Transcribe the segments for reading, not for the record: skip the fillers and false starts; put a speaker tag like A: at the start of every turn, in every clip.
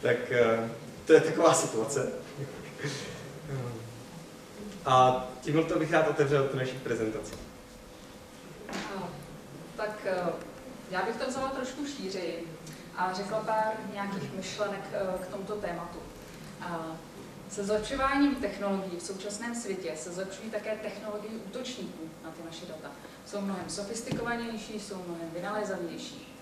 A: Tak to je taková situace. A tímhle to bych rád otevřel tu naší prezentaci.
B: Tak já bych to vzala trošku šířeji a řekla pár nějakých myšlenek k tomuto tématu. Se zlepšováním technologií v současném světě se zlepšují také technologie útočníků na ty naše data. Jsou mnohem sofistikovanější, jsou mnohem vynalézavější.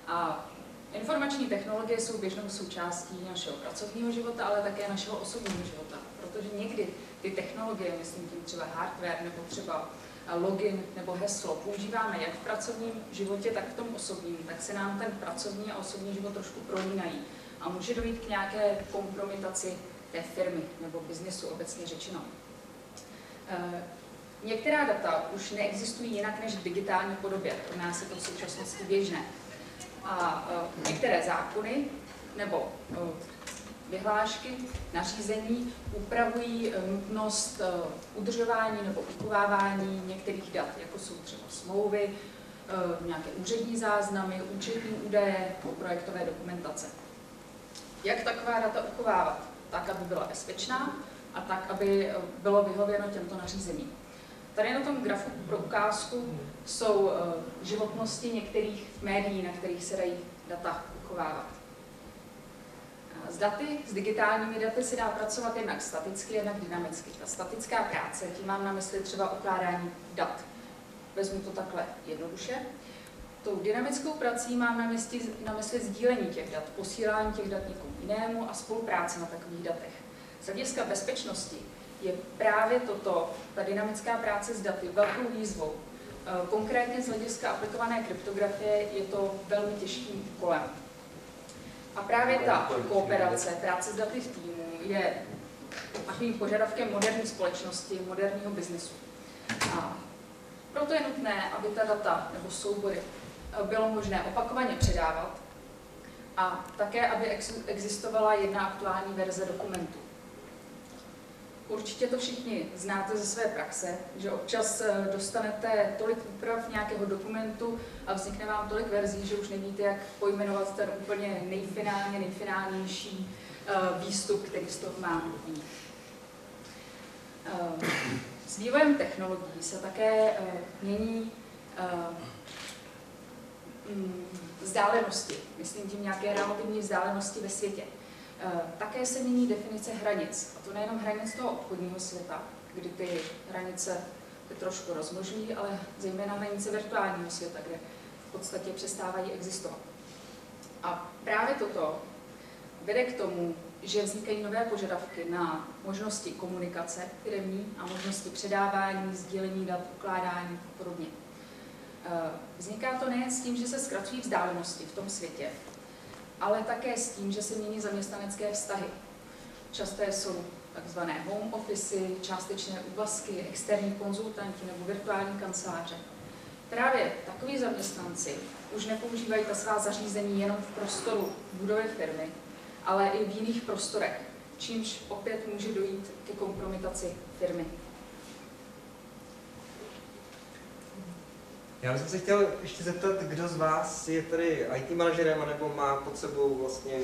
B: A informační technologie jsou běžnou součástí našeho pracovního života, ale také našeho osobního života. Protože někdy ty technologie, myslím tím třeba hardware nebo třeba login nebo heslo, používáme jak v pracovním životě, tak v tom osobním, tak se nám ten pracovní a osobní život trošku prolínají. A může dojít k nějaké kompromitaci té firmy nebo biznesu obecně řečeno. Některá data už neexistují jinak než v digitální podobě, pro nás je to v současnosti běžné. A některé zákony nebo vyhlášky, nařízení upravují nutnost udržování nebo uchovávání některých dat, jako jsou třeba smlouvy, nějaké úřední záznamy, účetní údaje, projektové dokumentace. Jak taková data uchovávat? Tak, aby byla bezpečná a tak, aby bylo vyhověno těmto nařízením. Tady na tom grafu pro ukázku jsou životnosti některých médií, na kterých se dají data uchovávat. S daty, s digitálními daty se dá pracovat jednak staticky, jednak dynamicky. Ta statická práce, tím mám na mysli třeba ukládání dat. Vezmu to takhle jednoduše. Tou dynamickou prací mám na mysli sdílení těch dat, posílání těch dat někomu jinému a spolupráce na takových datech. Z hlediska bezpečnosti je právě ta dynamická práce s daty velkou výzvou. Konkrétně z hlediska aplikované kryptografie je to velmi těžkým úkolem. A právě ta kooperace, práce s daty v týmu je takovým požadavkem moderní společnosti, moderního biznesu. A proto je nutné, aby ta data nebo soubory bylo možné opakovaně předávat a také, aby existovala jedna aktuální verze dokumentu. Určitě to všichni znáte ze své praxe, že občas dostanete tolik úprav nějakého dokumentu a vznikne vám tolik verzí, že už nevíte, jak pojmenovat ten úplně nejfinálnější výstup, který z toho má být. S vývojem technologií se také mění vzdálenosti, myslím tím nějaké relativní vzdálenosti ve světě. Také se mění definice hranic, a to nejenom hranic toho obchodního světa, kdy ty hranice se trošku rozmnožují, ale zejména hranice virtuálního světa, kde v podstatě přestávají existovat. A právě toto vede k tomu, že vznikají nové požadavky na možnosti komunikace firemní a možnosti předávání, sdílení dat, ukládání a podobně. Vzniká to nejen s tím, že se zkracují vzdálenosti v tom světě, ale také s tím, že se mění zaměstnanecké vztahy. Časté jsou takzvané home office, částečné úvazky, externí konzultanti nebo virtuální kanceláře. Právě takoví zaměstnanci už nepoužívají ta svá zařízení jenom v prostoru budovy firmy, ale i v jiných prostorech, čímž opět může dojít ke kompromitaci firmy.
A: Já bych se chtěl ještě zeptat, kdo z vás je tady IT manažerem, nebo má pod sebou vlastně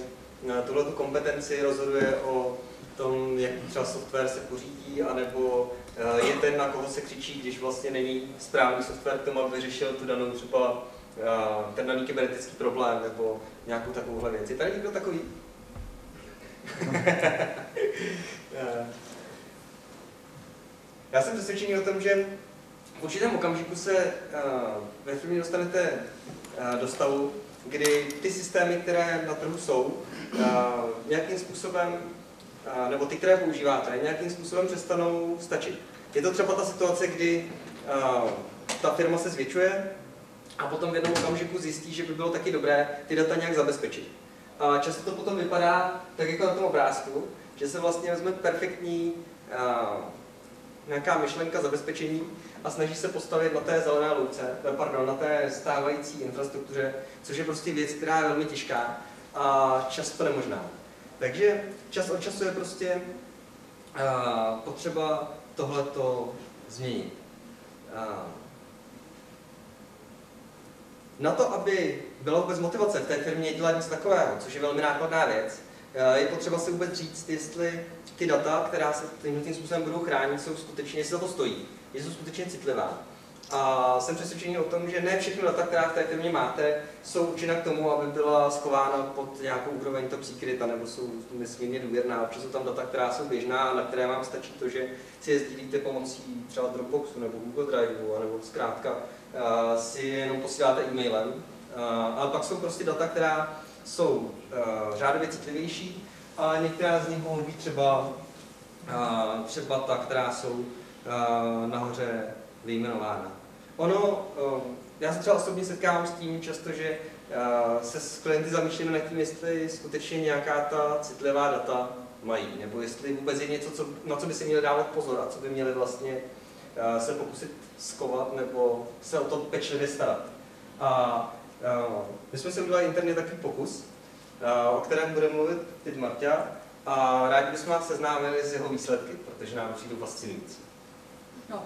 A: tuhletu kompetenci, rozhoduje o tom, jak třeba software se pořídí, anebo je ten, na koho se křičí, když vlastně není správný software k tomu, aby vyřešil tu danou třeba ten daný kybernetický problém, nebo nějakou takovouhle věc. Je tady někdo takový? Já jsem přesvědčený o tom, že v určitém okamžiku se ve firmě dostanete do stavu, kdy ty systémy, které na trhu jsou, nějakým způsobem, nebo ty, které používáte, nějakým způsobem přestanou stačit. Je to třeba ta situace, kdy ta firma se zvětšuje a potom v jednom okamžiku zjistí, že by bylo taky dobré ty data nějak zabezpečit. A často to potom vypadá tak jako na tom obrázku, že se vlastně vezme perfektní nějaká myšlenka zabezpečení a snaží se postavit na té zelené louce, na té stávající infrastruktuře, což je prostě věc, která je velmi těžká a často nemožná. Takže čas od času je prostě potřeba tohleto změnit. Na to, aby byla vůbec motivace v té firmě dělat něco takového, což je velmi nákladná věc, je potřeba si vůbec říct, jestli ty data, která se tím způsobem budou chránit, jsou skutečně, jestli za to stojí, jestli jsou skutečně citlivá. A jsem přesvědčený o tom, že ne všechny data, která v té firmě máte, jsou určena k tomu, aby byla schována pod nějakou úroveň top secret, nebo jsou nesmírně důvěrná. Občas jsou tam data, která jsou běžná a na které vám stačí to, že si je sdílíte pomocí třeba Dropboxu nebo Google Driveu, nebo zkrátka si jenom posíláte e-mailem. Ale pak jsou prostě data, která jsou řádově citlivější, a některá z nich mohou být třeba ta, která jsou nahoře vyjmenována. Já se třeba osobně setkávám s tím často, že se s klienty zamýšlíme nad tím, jestli skutečně nějaká ta citlivá data mají, nebo jestli vůbec je něco, na co by si měli dávat pozor a co by měli vlastně se pokusit skovat nebo se o to pečlivě starat. My jsme si udělali interně takový pokus, o kterém bude mluvit teď Marta, a rádi bychom vás seznámili s jeho výsledky, protože nám přijdou fascinující.
B: No,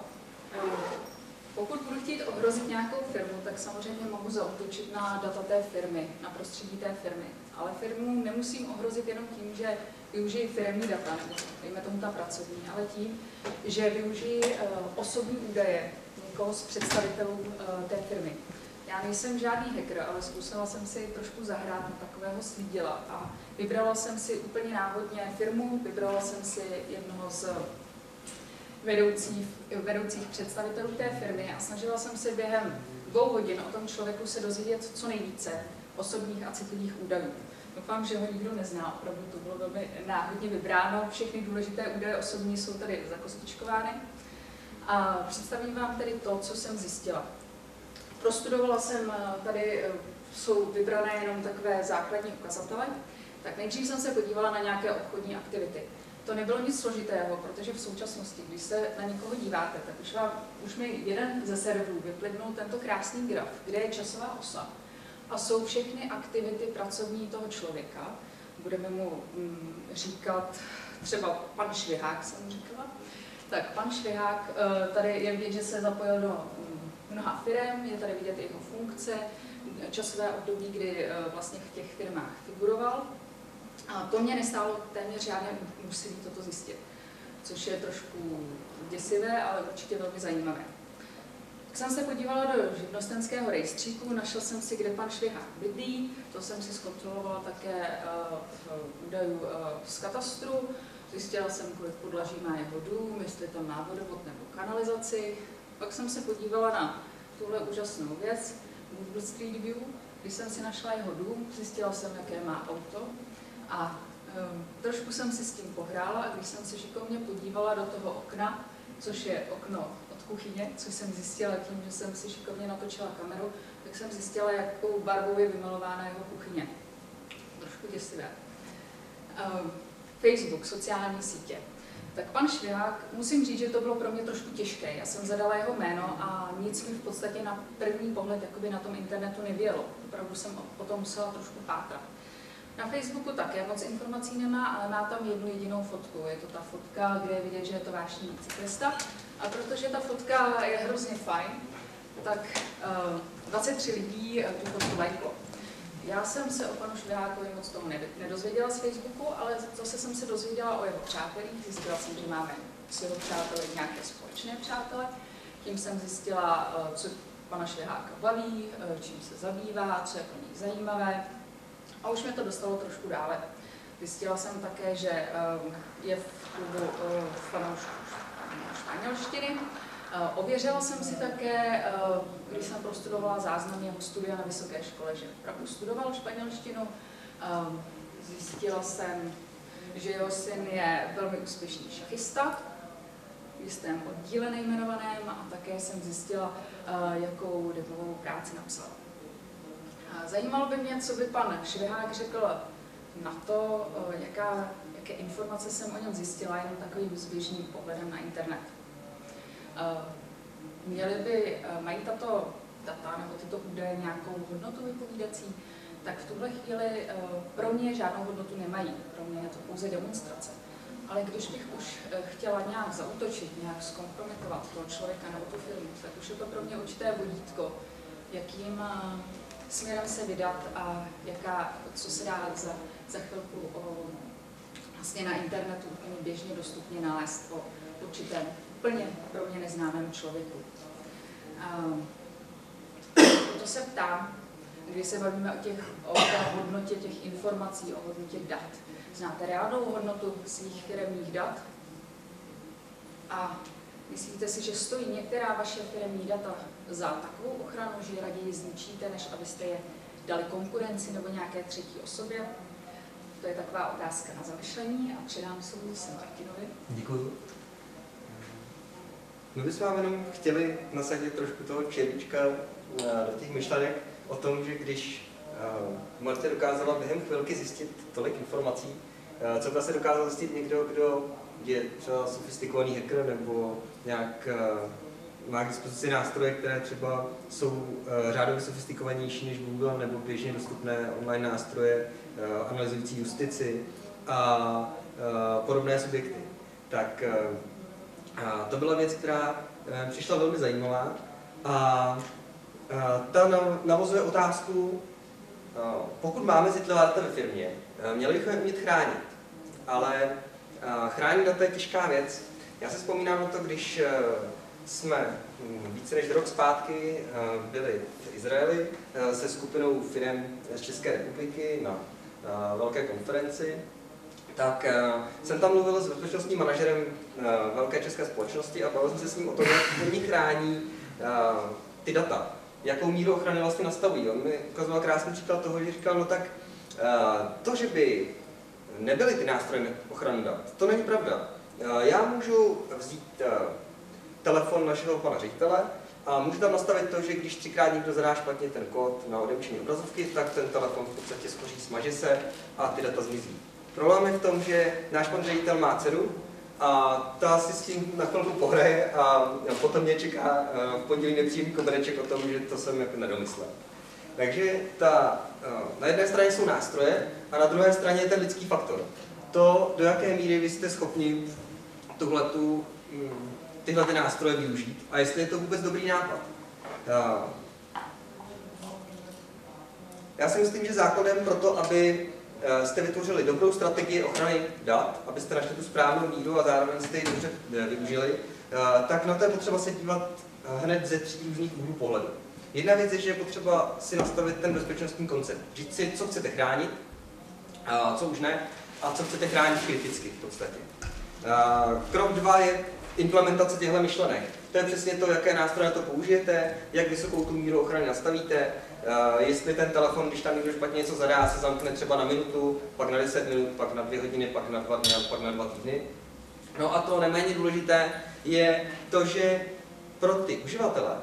B: pokud budu chtít ohrozit nějakou firmu, tak samozřejmě mohu zaútočit na data té firmy, na prostředí té firmy. Ale firmu nemusím ohrozit jenom tím, že využiji firemní data, nebo dejme tomu ta pracovní, ale tím, že využiji osobní údaje někoho z představitelů té firmy. Já nejsem žádný hacker, ale zkusila jsem si trošku zahrát na takového slídila a vybrala jsem si úplně náhodně firmu, vybrala jsem si jednoho z vedoucích představitelů té firmy a snažila jsem se během 2 hodin o tom člověku se dozvědět co nejvíce osobních a citlivých údajů. Doufám, že ho nikdo nezná, opravdu to bylo velmi náhodně vybráno, všechny důležité údaje osobní jsou tady zakostičkovány. A představím vám tedy to, co jsem zjistila. Prostudovala jsem, tady jsou vybrané jenom takové základní ukazatele, tak nejdřív jsem se podívala na nějaké obchodní aktivity. To nebylo nic složitého, protože v současnosti, když se na někoho díváte, tak už mi jeden ze serverů vyplivnul tento krásný graf, kde je časová osa a jsou všechny aktivity pracovní toho člověka. Budeme mu říkat třeba pan Švihák, jsem říkala. Tak pan Švihák, tady je vidět, že se zapojil do mnoha firem, je tady vidět jeho funkce, časové období, kdy vlastně v těch firmách figuroval. A to mě nestálo téměř žádné úsilí toto zjistit, což je trošku děsivé, ale určitě velmi zajímavé. Tak jsem se podívala do živnostenského rejstříku, našel jsem si, kde pan Švihák bydlí, to jsem si zkontrolovala také v údajů z katastru, zjistila jsem, kolik podlaží má jeho dům, jestli tam má vodovod nebo kanalizaci. Pak jsem se podívala na tuhle úžasnou věc, Google Street View, když jsem si našla jeho dům, zjistila jsem, jaké má auto a trošku jsem si s tím pohrála a když jsem se šikovně podívala do toho okna, což je okno od kuchyně, což jsem zjistila tím, že jsem si šikovně natočila kameru, tak jsem zjistila, jakou barvou je vymalována jeho kuchyně. Trošku děsivé. Facebook, sociální sítě. Tak pan Švihák, musím říct, že to bylo pro mě trošku těžké. Já jsem zadala jeho jméno a nic mi v podstatě na první pohled jakoby na tom internetu nevělo. Opravdu jsem o tom musela trošku pátrat. Na Facebooku také moc informací nemá, ale má tam jednu jedinou fotku. Je to ta fotka, kde je vidět, že je to vášnivý cyklista. A protože ta fotka je hrozně fajn, tak 23 lidí tu fotku lajklo. Já jsem se o panu Švihákovi moc toho nedozvěděla z Facebooku, ale zase jsem se dozvěděla o jeho přátelích. Zjistila jsem, že máme s jeho přáteli nějaké společné přátele. Tím jsem zjistila, co pana Šviháka baví, čím se zabývá, co je pro něj zajímavé. A už mě to dostalo trošku dále. Zjistila jsem také, že je v klubu fanoušků španělštiny. Ověřila jsem si také, když jsem prostudovala záznam jeho studia na vysoké škole, že opravdu studoval španělštinu. Zjistila jsem, že jeho syn je velmi úspěšný šachista, v jistém oddíle nejmenovaném, a také jsem zjistila, jakou diplomovou práci napsal. Zajímalo by mě, co by pan Švihák řekl na to, jaké informace jsem o něm zjistila, jenom takovým zběžným pohledem na internet. Mají tato data nebo tyto údaje nějakou hodnotu vypovídací, tak v tuhle chvíli pro mě žádnou hodnotu nemají. Pro mě je to pouze demonstrace. Ale když bych už chtěla nějak zaútočit, nějak zkompromitovat toho člověka nebo tu firmu, tak už je to pro mě určité vodítko, jakým směrem se vydat a co se dá za chvilku vlastně na internetu úplně běžně dostupně nalézt o určitém úplně pro mě neznámém člověku. To se ptám, když se bavíme o té hodnotě těch informací, o hodnotě dat. Znáte reálnou hodnotu svých firemních dat? A myslíte si, že stojí některá vaše firemní data za takovou ochranu, že je raději zničíte, než abyste je dali konkurenci nebo nějaké třetí osobě? To je taková otázka na zamyšlení a předám slovo zase Martinovi.
A: Děkuji. My bychom vám jenom chtěli nasadit trošku toho červíčka do těch myšlenek o tom, že když Marta dokázala během chvilky zjistit tolik informací, co by se dokázal zjistit někdo, kdo je třeba sofistikovaný hacker nebo nějak má k dispozici nástroje, které třeba jsou řádově sofistikovanější než Google nebo běžně dostupné online nástroje analyzující justici a podobné subjekty. Tak to byla věc, která přišla velmi zajímavá a ta navozuje otázku, pokud máme citlivá data ve firmě, měli bychom je umět chránit, ale chránit data je těžká věc. Já se vzpomínám na to, když jsme více než rok zpátky byli v Izraeli se skupinou firem z České republiky na velké konferenci, tak jsem tam mluvil s bezpečnostním manažerem velké české společnosti a bavil jsem se s ním o tom, jak oni chrání ty data, jakou míru ochrany vlastně nastavují. On mi ukazoval krásný příklad toho, že říkal, no tak to, že by nebyly ty nástroje ochrany dat, to není pravda. Já můžu vzít telefon našeho pana ředitele a můžu tam nastavit to, že když 3krát někdo zadá špatně ten kód na odemčení obrazovky, tak ten telefon v podstatě schoří, smaže se a ty data zmizí. Problém je v tom, že náš pan ředitel má dceru a ta si s tím na chvilku pohraje a potom mě čeká v pondělí nepříjemný kobereček o tom, že to jsem jako nedomyslel. Takže na jedné straně jsou nástroje a na druhé straně je ten lidský faktor. To, do jaké míry vy jste schopni tyhle nástroje využít a jestli je to vůbec dobrý nápad. Já si myslím, že základem pro to, aby jste vytvořili dobrou strategii ochrany dat, abyste našli tu správnou míru a zároveň jste ji dobře využili, tak na to je potřeba se dívat hned ze 3 různých úhlů pohledu. Jedna věc je, že je potřeba si nastavit ten bezpečnostní koncept. Říct si, co chcete chránit, co už ne, a co chcete chránit kriticky v podstatě. Krok 2 je implementace těchto myšlenek. To je přesně to, jaké nástroje to použijete, jak vysokou tu míru ochrany nastavíte, jestli ten telefon, když tam někdo špatně něco zadá, se zamkne třeba na minutu, pak na 10 minut, pak na 2 hodiny, pak na 2 dny, pak na 2 týdny. No a to neméně důležité je to, že pro ty uživatele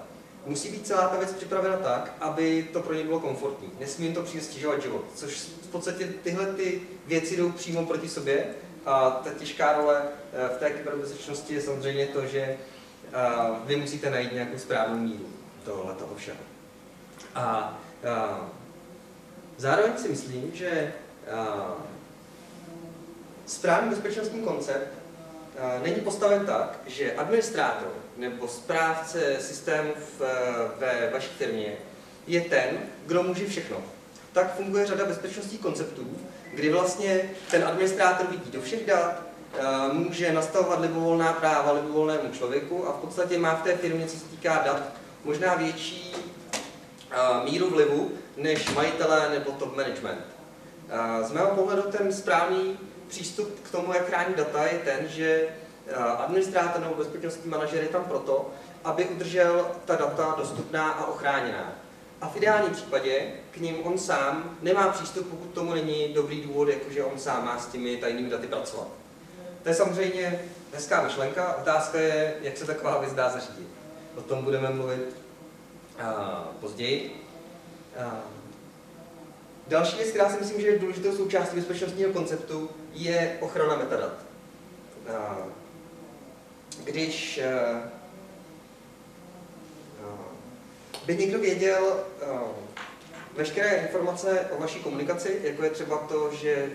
A: musí být celá ta věc připravena tak, aby to pro ně bylo komfortní. Nesmí jim to příliš stěžovat život, což v podstatě tyhle ty věci jdou přímo proti sobě. A ta těžká role v té kyberbezpečnosti je samozřejmě to, že vy musíte najít nějakou správnou míru tohoto všeho. A zároveň si myslím, že správný bezpečnostní koncept není postaven tak, že administrátor nebo správce systému ve vaší firmě je ten, kdo může všechno. Tak funguje řada bezpečnostních konceptů, kdy vlastně ten administrátor vidí do všech dat, může nastavovat libovolná práva libovolnému člověku a v podstatě má v té firmě, co se týká dat, možná větší míru vlivu než majitelé nebo top management. Z mého pohledu ten správný přístup k tomu, jak chránit data, je ten, že administrátor nebo bezpečnostní manažer je tam proto, aby udržel ta data dostupná a ochráněná. A v ideálním případě k ním on sám nemá přístup, pokud tomu není dobrý důvod, jakože on sám má s těmi tajnými daty pracovat. To je samozřejmě hezká myšlenka, otázka je, jak se taková věc dá zařídit. O tom budeme mluvit později. Další věc, která si myslím, že je důležitou součástí bezpečnostního konceptu, je ochrana metadat. Když by někdo věděl veškeré informace o vaší komunikaci, jako je třeba to, že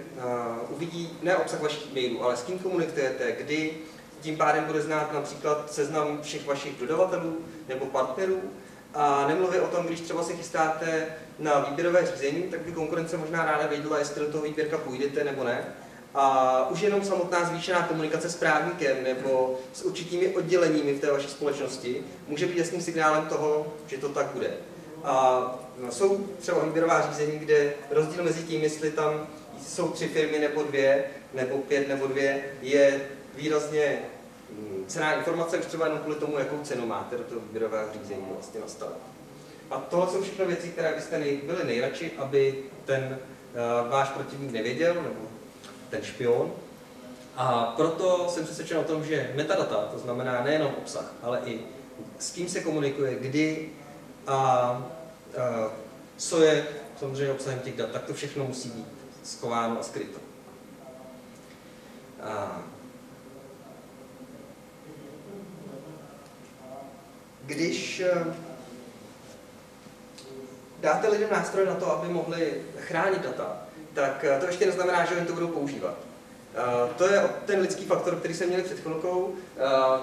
A: uvidí ne obsah vašich mailů, ale s kým komunikujete, kdy tím pádem bude znát například seznam všech vašich dodavatelů nebo partnerů A nemluvě o tom, když třeba se chystáte na výběrové řízení, tak by konkurence možná ráda věděla, jestli do toho výběrka půjdete nebo ne. A už jenom samotná zvýšená komunikace s právníkem nebo s určitými odděleními v té vaší společnosti může být jasným signálem toho, že to tak bude. A jsou třeba výběrová řízení, kde rozdíl mezi tím, jestli tam jsou 3 firmy nebo 2, nebo 5 nebo 2, je výrazně cenná informace, už třeba jenom kvůli tomu, jakou cenu máte do toho výběrového řízení vlastně nastavit. A tohle jsou všechno věci, které byste byli nejradši, aby ten váš protivník nevěděl, nebo ten špion. A proto jsem přesvědčen o tom, že metadata, to znamená nejenom obsah, ale i s kým se komunikuje, kdy a co je samozřejmě obsahem těch dat, tak to všechno musí být schováno a skryto. Když dáte lidem nástroj na to, aby mohli chránit data, tak to ještě neznamená, že oni to budou používat. To je ten lidský faktor, který jsme měli před chvilkou.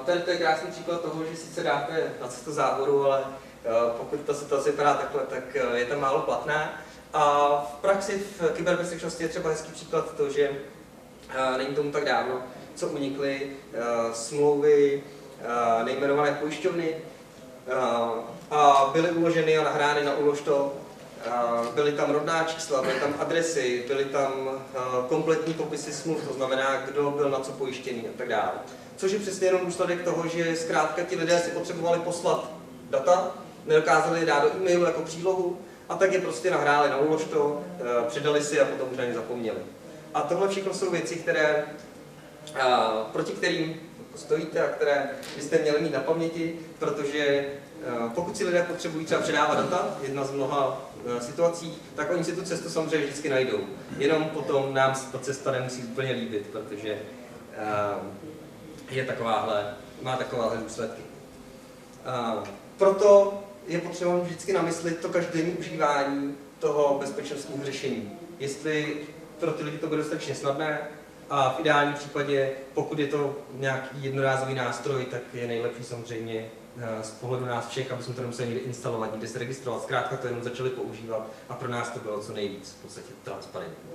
A: To je krásný příklad toho, že sice dáte na cestu závodu, ale pokud ta situace vypadá takhle, tak je tam málo platná. A v praxi v kyberbezpečnosti je třeba hezký příklad to, že není tomu tak dávno, co unikly smlouvy nejmenované pojišťovny a byly uloženy a nahrány na Uložto. Byly tam rodná čísla, byly tam adresy, byly tam kompletní popisy smluv, to znamená, kdo byl na co pojištěný a tak dále. Což je přesně jenom důsledek toho, že zkrátka ti lidé si potřebovali poslat data, nedokázali je dát do e-mailu jako přílohu a tak je prostě nahráli na Uložto, předali si a potom už na ně zapomněli. A tohle všechno jsou věci, které, proti kterým stojíte a které byste měli mít na paměti, protože pokud si lidé potřebují třeba předávat data, jedna z mnoha situací, tak oni si tu cestu samozřejmě vždycky najdou. Jenom potom nám ta cesta nemusí úplně líbit, protože má takováhle důsledky. Proto je potřeba vždycky namyslit to každodenní užívání toho bezpečnostního řešení. Jestli pro ty lidi to bude dostatečně snadné a v ideálním případě, pokud je to nějaký jednorázový nástroj, tak je nejlepší samozřejmě z pohledu nás všech, aby jsme to nemuseli někde instalovat, někde se registrovat. Zkrátka to jenom začali používat a pro nás to bylo co nejvíc v podstatě transparentní.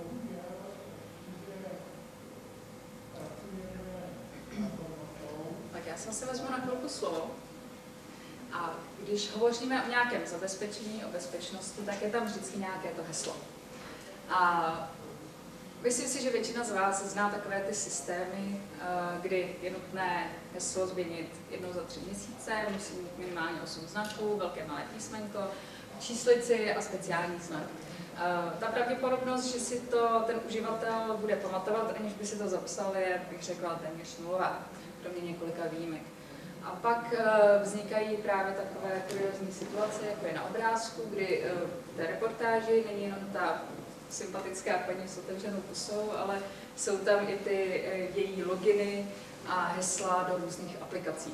B: Tak já se vezmu na chvilku slovo. A když hovoříme o nějakém zabezpečení, o bezpečnosti, tak je tam vždycky nějaké to heslo. A myslím si, že většina z vás zná takové ty systémy, kdy je nutné heslo změnit jednou za 3 měsíce, musí mít minimálně 8 znaků, velké malé písmenko, číslici a speciální znak. Ta pravděpodobnost, že si to ten uživatel bude pamatovat, aniž by si to zapsal, je, bych řekla, téměř nulová, kromě několika výjimek. A pak vznikají právě takové kuriózní situace, jako je na obrázku, kdy v té reportáži není jenom ta sympatická paní s otevřenou pusou, ale jsou tam i ty její loginy a hesla do různých aplikací.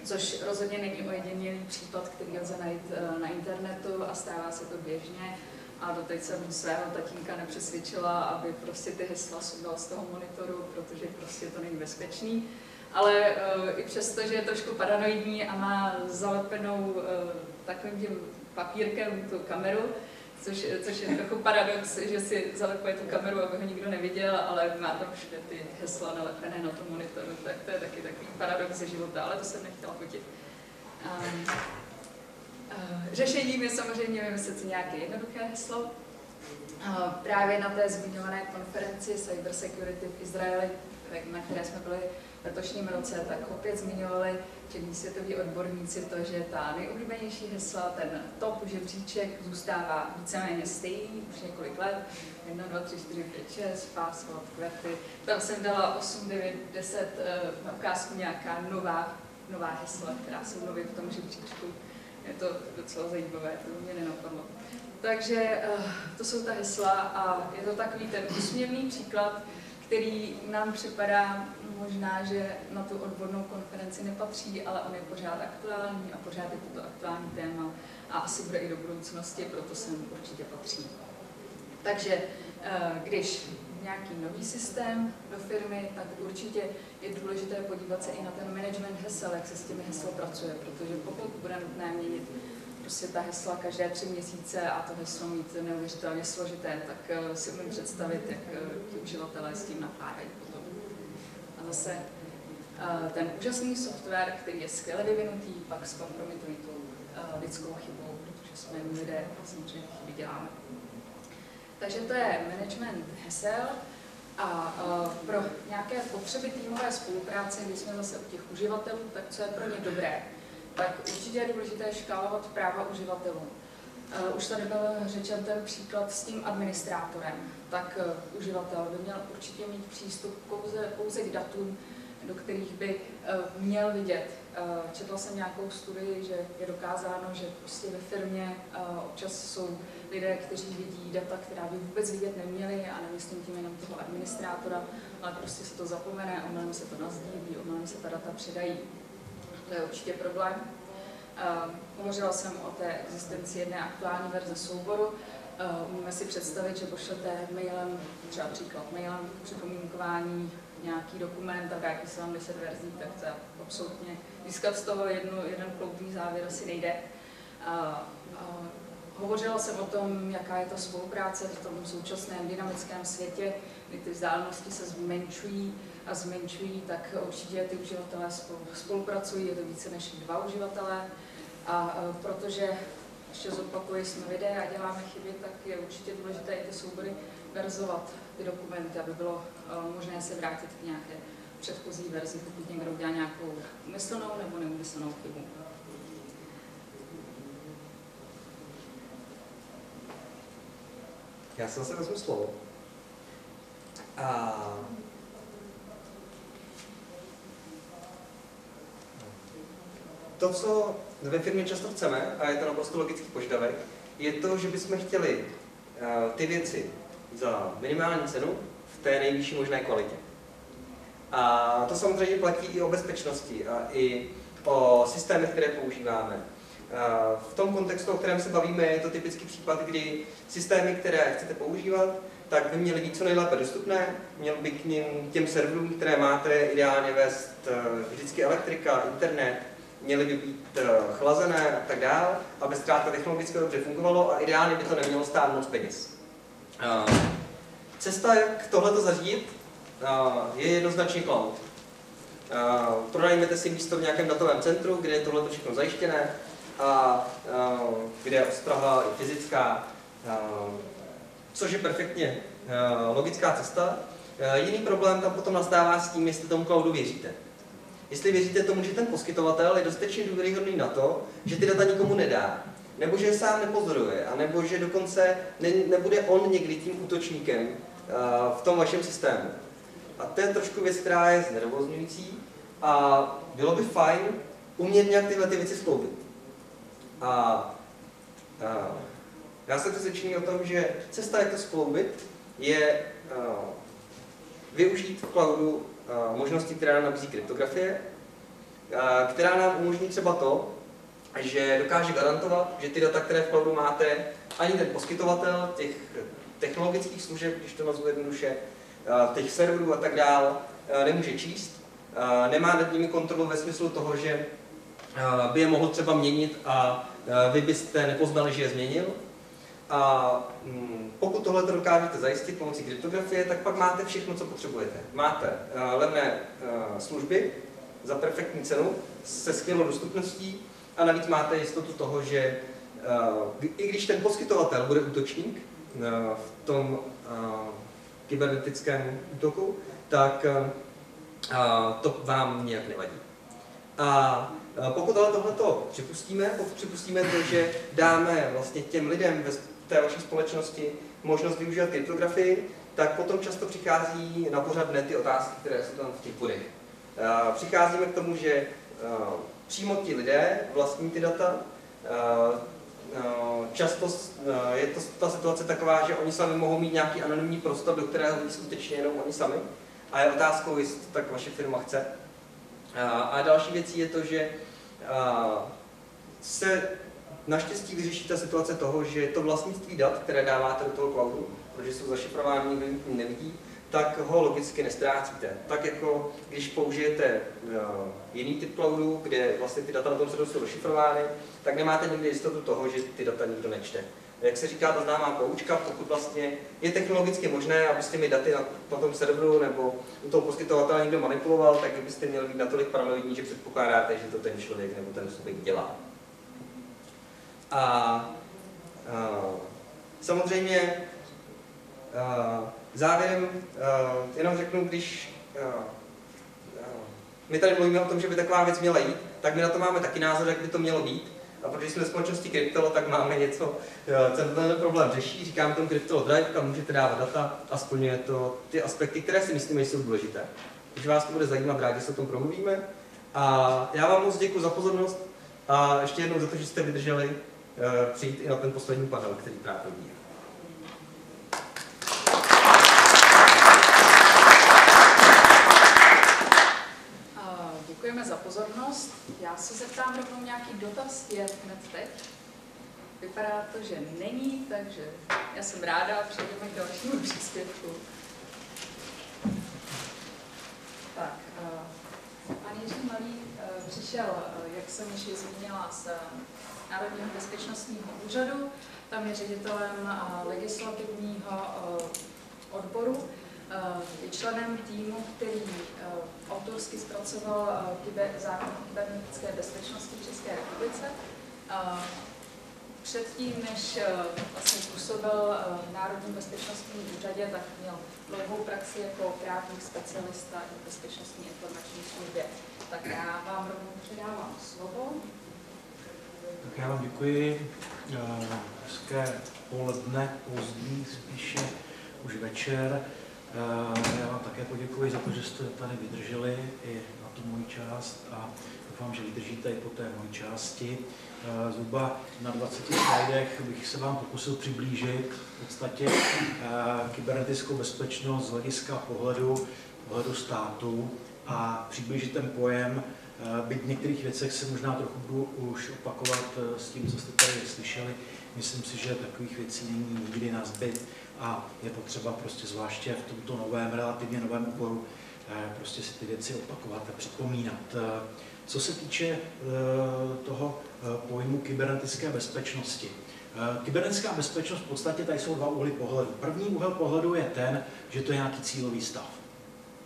B: Což rozhodně není ojedinělý případ, který lze najít na internetu a stává se to běžně. A doteď jsem svého tatínka nepřesvědčila, aby prostě ty hesla sundal z toho monitoru, protože prostě to není bezpečný. Ale i přesto, že je trošku paranoidní a má zalepenou takovým tím papírkem tu kameru, což je trochu paradox, že si zalepuje tu kameru, aby ho nikdo neviděl, ale má tam všude ty hesla nalepené na tom monitoru, tak to je taky takový paradox ze života, ale to jsem nechtěla fotit. Řešením je samozřejmě vymyslet si nějaké jednoduché heslo. Právě na té zmiňované konferenci Cyber Security v Izraeli, na které jsme byli v letošním roce, tak opět zmiňovali čelní světoví odborníci to, že ta nejoblíbenější hesla, ten top žebříček zůstává víceméně stejný už několik let. 1, 2, 3, 4, 5, 6, password, květy. Tam jsem dala 8, 9, 10 na ukázku nějaká nová hesla, která jsou nově v tom žebříčku. Je to docela zajímavé, to mě nenapadlo. Takže to jsou ta hesla a je to takový ten úsměvný příklad, který nám připadá možná, že na tu odbornou konferenci nepatří, ale on je pořád aktuální a pořád je to aktuální téma a asi bude i do budoucnosti, proto sem určitě patří. Takže když nějaký nový systém do firmy, tak určitě je důležité podívat se i na ten management hesel, jak se s těmi hesly pracuje, protože pokud bude nutné měnit prostě ta hesla každé 3 měsíce a to heslo mít neuvěřitelně složité, tak si umím představit, jak ti uživatelé s tím nakládají potom. A zase ten úžasný software, který je skvěle vyvinutý, pak zkompromitují tu lidskou chybou, protože jsme lidé a samozřejmě chyby děláme. Takže to je management hesel a pro nějaké potřeby týmové spolupráce, když jsme zase u těch uživatelů, tak co je pro ně dobré, tak určitě je důležité škálovat práva uživatelů. Už tady byl řečen ten příklad s tím administrátorem, tak uživatel by měl určitě mít přístup pouze k datům, do kterých by měl vidět. Četla jsem nějakou studii, že je dokázáno, že prostě ve firmě občas jsou lidé, kteří vidí data, která by vůbec vidět neměli, a nemyslím tím jenom toho administrátora, ale prostě se to zapomene, omylem se to nazdílí, omylem se ta data předají. To je určitě problém. Hovořila jsem o té existenci jedné aktuální verze souboru. Můžeme si představit, že pošlete mailem, třeba příklad mailem k připomínkování nějaký dokument a vrátí se vám 10 verzí, tak to absolutně získat z toho jeden kloudný závěr asi nejde. Hovořila jsem o tom, jaká je ta spolupráce v tom současném dynamickém světě, kdy ty vzdálenosti se zmenšují, tak určitě ty uživatelé spolupracují, je to více než 2 uživatelé. A protože, ještě zopakuji, jsme lidé a děláme chyby, tak je určitě důležité i ty soubory verzovat, ty dokumenty, aby bylo možné se vrátit k nějaké předchozí verzi, pokud někdo udělá nějakou úmyslnou nebo neúmyslnou chybu.
A: Já si zase vezmu slovo. To, co ve firmě často chceme, a je to naprosto logický požadavek, je to, že bychom chtěli ty věci za minimální cenu v té nejvyšší možné kvalitě. A to samozřejmě platí i o bezpečnosti a i o systémech, které používáme. V tom kontextu, o kterém se bavíme, je to typický případ, kdy systémy, které chcete používat, tak by měly být co nejlépe dostupné, měl by k těm serverům, které máte, ideálně vést vždycky elektrika, internet, měly by být chlazené a tak dále, aby zkrátka technologicky dobře fungovalo a ideálně by to nemělo stát moc peněz. Cesta, jak tohleto zařídit, je jednoznačně cloud. Pronajměte si místo v nějakém datovém centru, kde je tohleto všechno zajištěné a kde je ostraha i fyzická, což je perfektně logická cesta. Jiný problém tam potom nastává s tím, jestli tomu cloudu věříte. Jestli věříte tomu, že ten poskytovatel je dostatečně důvěryhodný na to, že ty data nikomu nedá, nebo že je sám nepozoruje, anebo že dokonce nebude on někdy tím útočníkem v tom vašem systému. A to je trošku věc, která je znervózňující a bylo by fajn umět nějak tyhle ty věci skloubit. Já jsem přesvědčený o tom, že cesta, jak to skloubit, je využít v cloudu možnosti, která nám nabízí kryptografie, která nám umožní třeba to, že dokáže garantovat, že ty data, které v cloudu máte, ani ten poskytovatel těch technologických služeb, když to nazvu jednoduše, těch serverů a tak dále, nemůže číst. Nemá nad nimi kontrolu ve smyslu toho, že by je mohl třeba měnit a vy byste nepoznali, že je změnil. A pokud tohle dokážete zajistit pomocí kryptografie, tak pak máte všechno, co potřebujete. Máte levné služby za perfektní cenu se skvělou dostupností a navíc máte jistotu toho, že i když ten poskytovatel bude útočník v tom kybernetickém útoku, tak to vám nějak nevadí. A pokud ale tohleto připustíme to, že dáme vlastně těm lidem v té vaší společnosti možnost využívat kryptografii, tak potom často přichází na pořad dne ty otázky, které jsou tam v těch bodech. Přicházíme k tomu, že přímo ti lidé vlastní ty data. Často je to ta situace taková, že oni sami mohou mít nějaký anonymní prostor, do kterého ví skutečně jenom oni sami. A je otázkou, jestli to tak vaše firma chce. A další věcí je to, že se naštěstí vyřeší ta situace toho, že to vlastnictví dat, které dáváte do toho cloudu, protože jsou zašifrovány, nikdo nevidí, tak ho logicky nestrácíte. Tak jako když použijete jiný typ cloudu, kde vlastně ty data na tom serveru jsou rozšifrovány, tak nemáte nikdy jistotu toho, že ty data nikdo nečte. Jak se říká ta známá poučka, pokud vlastně je technologicky možné, aby s těmi daty na tom serveru nebo u toho poskytovatele někdo manipuloval, tak byste měli být natolik paranoidní, že předpokládáte, že to ten člověk nebo ten subjekt dělá. Samozřejmě závěrem jenom řeknu, když my tady mluvíme o tom, že by taková věc měla jít, tak my na to máme taky názor, jak by to mělo být. A protože jsme společností Cryptelo, tak máme něco, ten problém řeší, říkáme tomu Cryptelo Drive, kam můžete dávat data a splňuje to ty aspekty, které si myslíme, že jsou důležité. Když vás to bude zajímat, rádi se o tom promluvíme. A já vám moc děkuji za pozornost a ještě jednou za to, že jste vydrželi přijít i na ten poslední panel, který právě probíhá.
B: Děkujeme za pozornost. Já se zeptám rovnou nějaký dotaz, je hned teď. Vypadá to, že není, takže já jsem ráda a přejdeme k dalšímu příspěvku. Tak, pan Jiří Malý přišel, jak jsem již zmínila, z Národního bezpečnostního úřadu. Tam je ředitelem legislativního odboru. Je členem týmu, který autorsky zpracoval zákon o kybernetické bezpečnosti v České republice. Předtím, než vlastně působil v Národním bezpečnostním úřadě, tak měl dlouhou praxi jako právník specialista v bezpečnostní informační službě. Tak já vám rovnou předávám slovo.
C: Tak já vám děkuji. Hezké poledne, pozdní, spíše už večer. Já vám také poděkuji za to, že jste tady vydrželi i na tu moji část a doufám, že vydržíte i po té mojí části. Zhruba na 20 slajdech bych se vám pokusil přiblížit v podstatě kybernetickou bezpečnost z hlediska pohledu státu a přiblížit ten pojem, byť v některých věcech se možná trochu budu už opakovat s tím, co jste tady slyšeli. Myslím si, že takových věcí není nikdy nazbyt a je potřeba prostě zvláště v tomto novém, relativně novém oboru prostě si ty věci opakovat a připomínat. Co se týče toho pojmu kybernetické bezpečnosti. Kybernetická bezpečnost v podstatě tady jsou dva úhly pohledu. První úhel pohledu je ten, že to je nějaký cílový stav.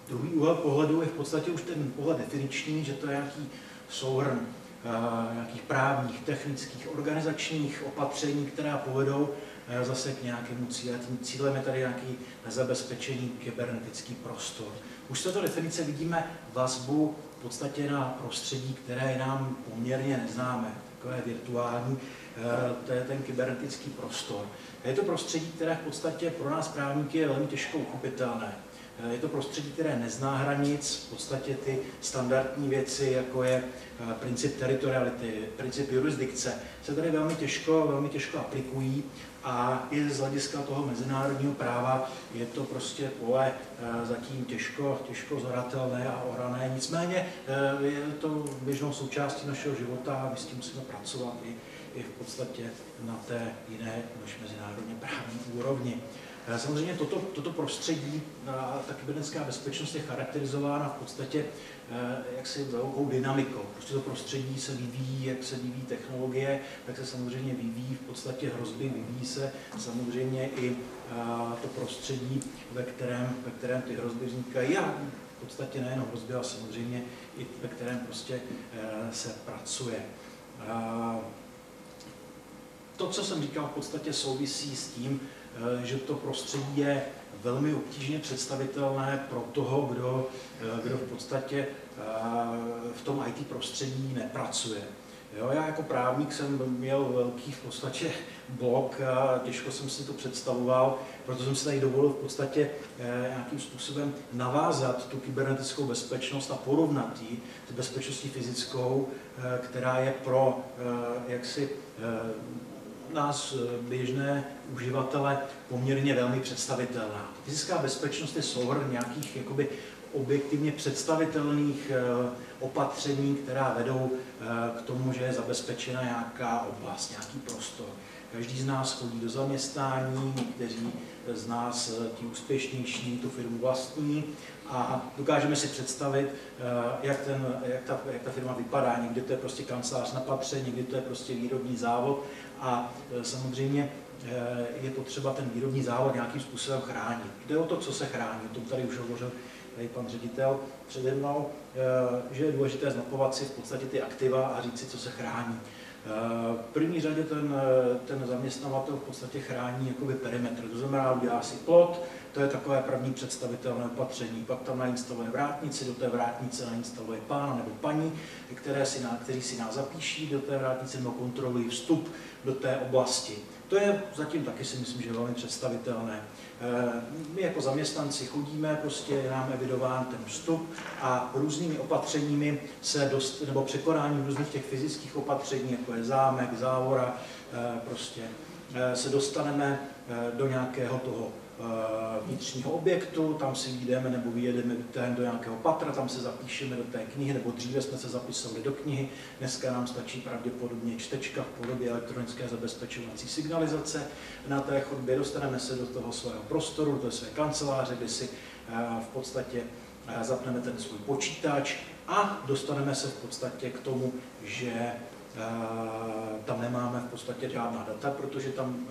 C: Druhý úhel pohledu je v podstatě už ten pohled definiční, že to je nějaký souhrn nějakých právních, technických, organizačních opatření, která povedou zase k nějakému cíli. Tím cílem je tady nějaký zabezpečení kybernetický prostor. Už z této definice vidíme vazbu v podstatě na prostředí, které je nám poměrně neznámé, takové virtuální, to je ten kybernetický prostor. Je to prostředí, které v podstatě pro nás právníky je velmi těžko uchopitelné. Je to prostředí, které nezná hranic, v podstatě ty standardní věci, jako je princip teritoriality, princip jurisdikce, se tady velmi těžko aplikují a i z hlediska toho mezinárodního práva je to prostě pole zatím těžko zoratelné a orané. Nicméně je to běžnou součástí našeho života a my s tím musíme pracovat i v podstatě na té jiné než mezinárodně právní úrovni. Samozřejmě toto prostředí, ta kybernetická bezpečnost je charakterizována v podstatě jaksi velkou dynamikou. Prostě to prostředí se vyvíjí, jak se vyvíjí technologie, tak se samozřejmě vyvíjí v podstatě hrozby, vyvíjí se samozřejmě i to prostředí, ve kterém ty hrozby vznikají. A v podstatě nejenom hrozby, ale samozřejmě i ve kterém prostě se pracuje. To, co jsem říkal, v podstatě souvisí s tím, že to prostředí je velmi obtížně představitelné pro toho, kdo v podstatě v tom IT prostředí nepracuje. Jo, já jako právník jsem měl velký v podstatě blok a těžko jsem si to představoval, proto jsem si tady dovolil v podstatě nějakým způsobem navázat tu kybernetickou bezpečnost a porovnat ji s bezpečností fyzickou, která je pro jaksi nás běžné uživatele poměrně velmi představitelná. Fyzická bezpečnost je souhrn nějakých jakoby objektivně představitelných opatření, která vedou k tomu, že je zabezpečena nějaká oblast, nějaký prostor. Každý z nás chodí do zaměstnání, někteří z nás, ti úspěšnější, tu firmu vlastní a dokážeme si představit, jak ta firma vypadá. Někdy to je prostě kancelář na patře, někdy to je prostě výrobní závod a samozřejmě je potřeba ten výrobní závod nějakým způsobem chránit. Jde o to, co se chrání, o tom tady už hovořil tady pan ředitel přede mnou, že je důležité zmapovat si v podstatě ty aktiva a říct si, co se chrání. V první řadě ten zaměstnavatel v podstatě chrání jakoby perimetr, to znamená, udělá si plot, to je takové první představitelné opatření, pak tam nainstaluje vrátnici, do té vrátnice nainstaluje pána nebo paní, kteří si nás zapíší do té vrátnice nebo kontrolují vstup do té oblasti. To je zatím taky si myslím, že je velmi představitelné. My jako zaměstnanci chodíme, prostě je nám evidován ten vstup a různými opatřeními nebo překonáním různých těch fyzických opatření, jako je zámek, závora, prostě se dostaneme do nějakého toho vnitřního objektu, tam si vyjdeme nebo vyjedeme do nějakého patra, tam se zapíšeme do té knihy, nebo dříve jsme se zapisovali do knihy, dneska nám stačí pravděpodobně čtečka v podobě elektronické zabezpečovací signalizace. Na té chodbě dostaneme se do toho svého prostoru, do své kanceláře, kde si v podstatě zapneme ten svůj počítač a dostaneme se v podstatě k tomu, že tam nemáme v podstatě žádná data, protože tam,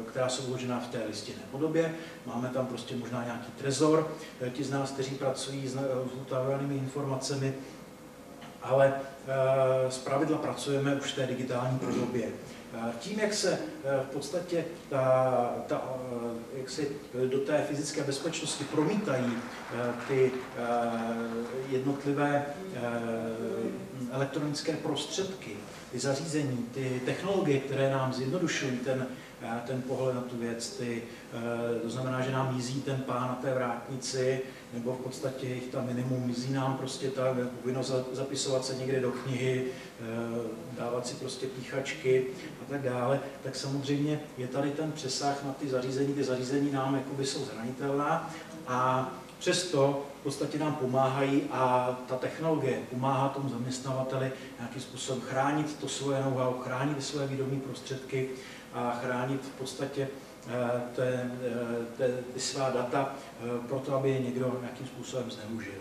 C: která jsou uložená v té listinné podobě, máme tam prostě možná nějaký trezor, ti z nás, kteří pracují s utajovanými informacemi, ale zpravidla pracujeme už v té digitální podobě. Tím, jak se v podstatě jak si do té fyzické bezpečnosti promítají ty jednotlivé elektronické prostředky, ty zařízení, ty technologie, které nám zjednodušují ten pohled na tu věc, to znamená, že nám mizí ten pán na té vrátnici, nebo v podstatě jich tam minimum, mizí nám prostě ta povinnost zapisovat se někde do knihy, dávat si prostě píchačky a tak dále, tak samozřejmě je tady ten přesah na ty zařízení nám jakoby jsou zranitelná a přesto v podstatě nám pomáhají a ta technologie pomáhá tomu zaměstnavateli nějakým způsobem chránit to svoje know-how, chránit své výrobní prostředky a chránit v podstatě ty svá data proto, aby je někdo nějakým způsobem zneužil.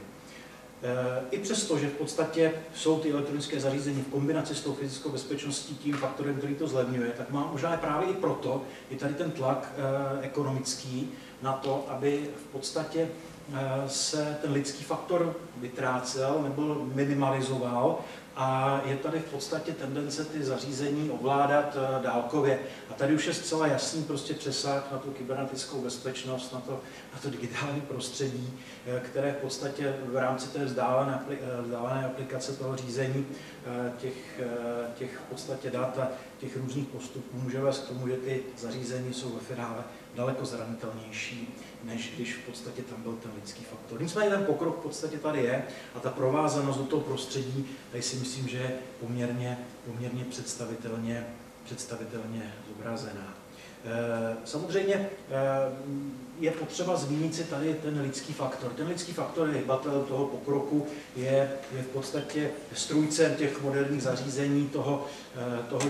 C: I přesto, že v podstatě jsou ty elektronické zařízení v kombinaci s tou fyzickou bezpečností tím faktorem, který to zlevňuje, tak možná právě i proto je tady ten tlak ekonomický na to, aby v podstatě se ten lidský faktor vytrácel nebo minimalizoval a je tady v podstatě tendence ty zařízení ovládat dálkově. A tady už je zcela jasný prostě přesah na tu kybernetickou bezpečnost, na to digitální prostředí, které v podstatě v rámci té vzdálené aplikace toho řízení těch v podstatě dat a těch různých postupů může vést k tomu, že ty zařízení jsou ve finále daleko zranitelnější, než když v podstatě tam byl ten lidský faktor. Nicméně ten pokrok v podstatě tady je a ta provázanost do toho prostředí, tady si myslím, že je poměrně představitelně zobrazená. Samozřejmě je potřeba zmínit si tady ten lidský faktor. Ten lidský faktor je hybatel toho pokroku, je v podstatě strůjcem těch moderních zařízení, toho,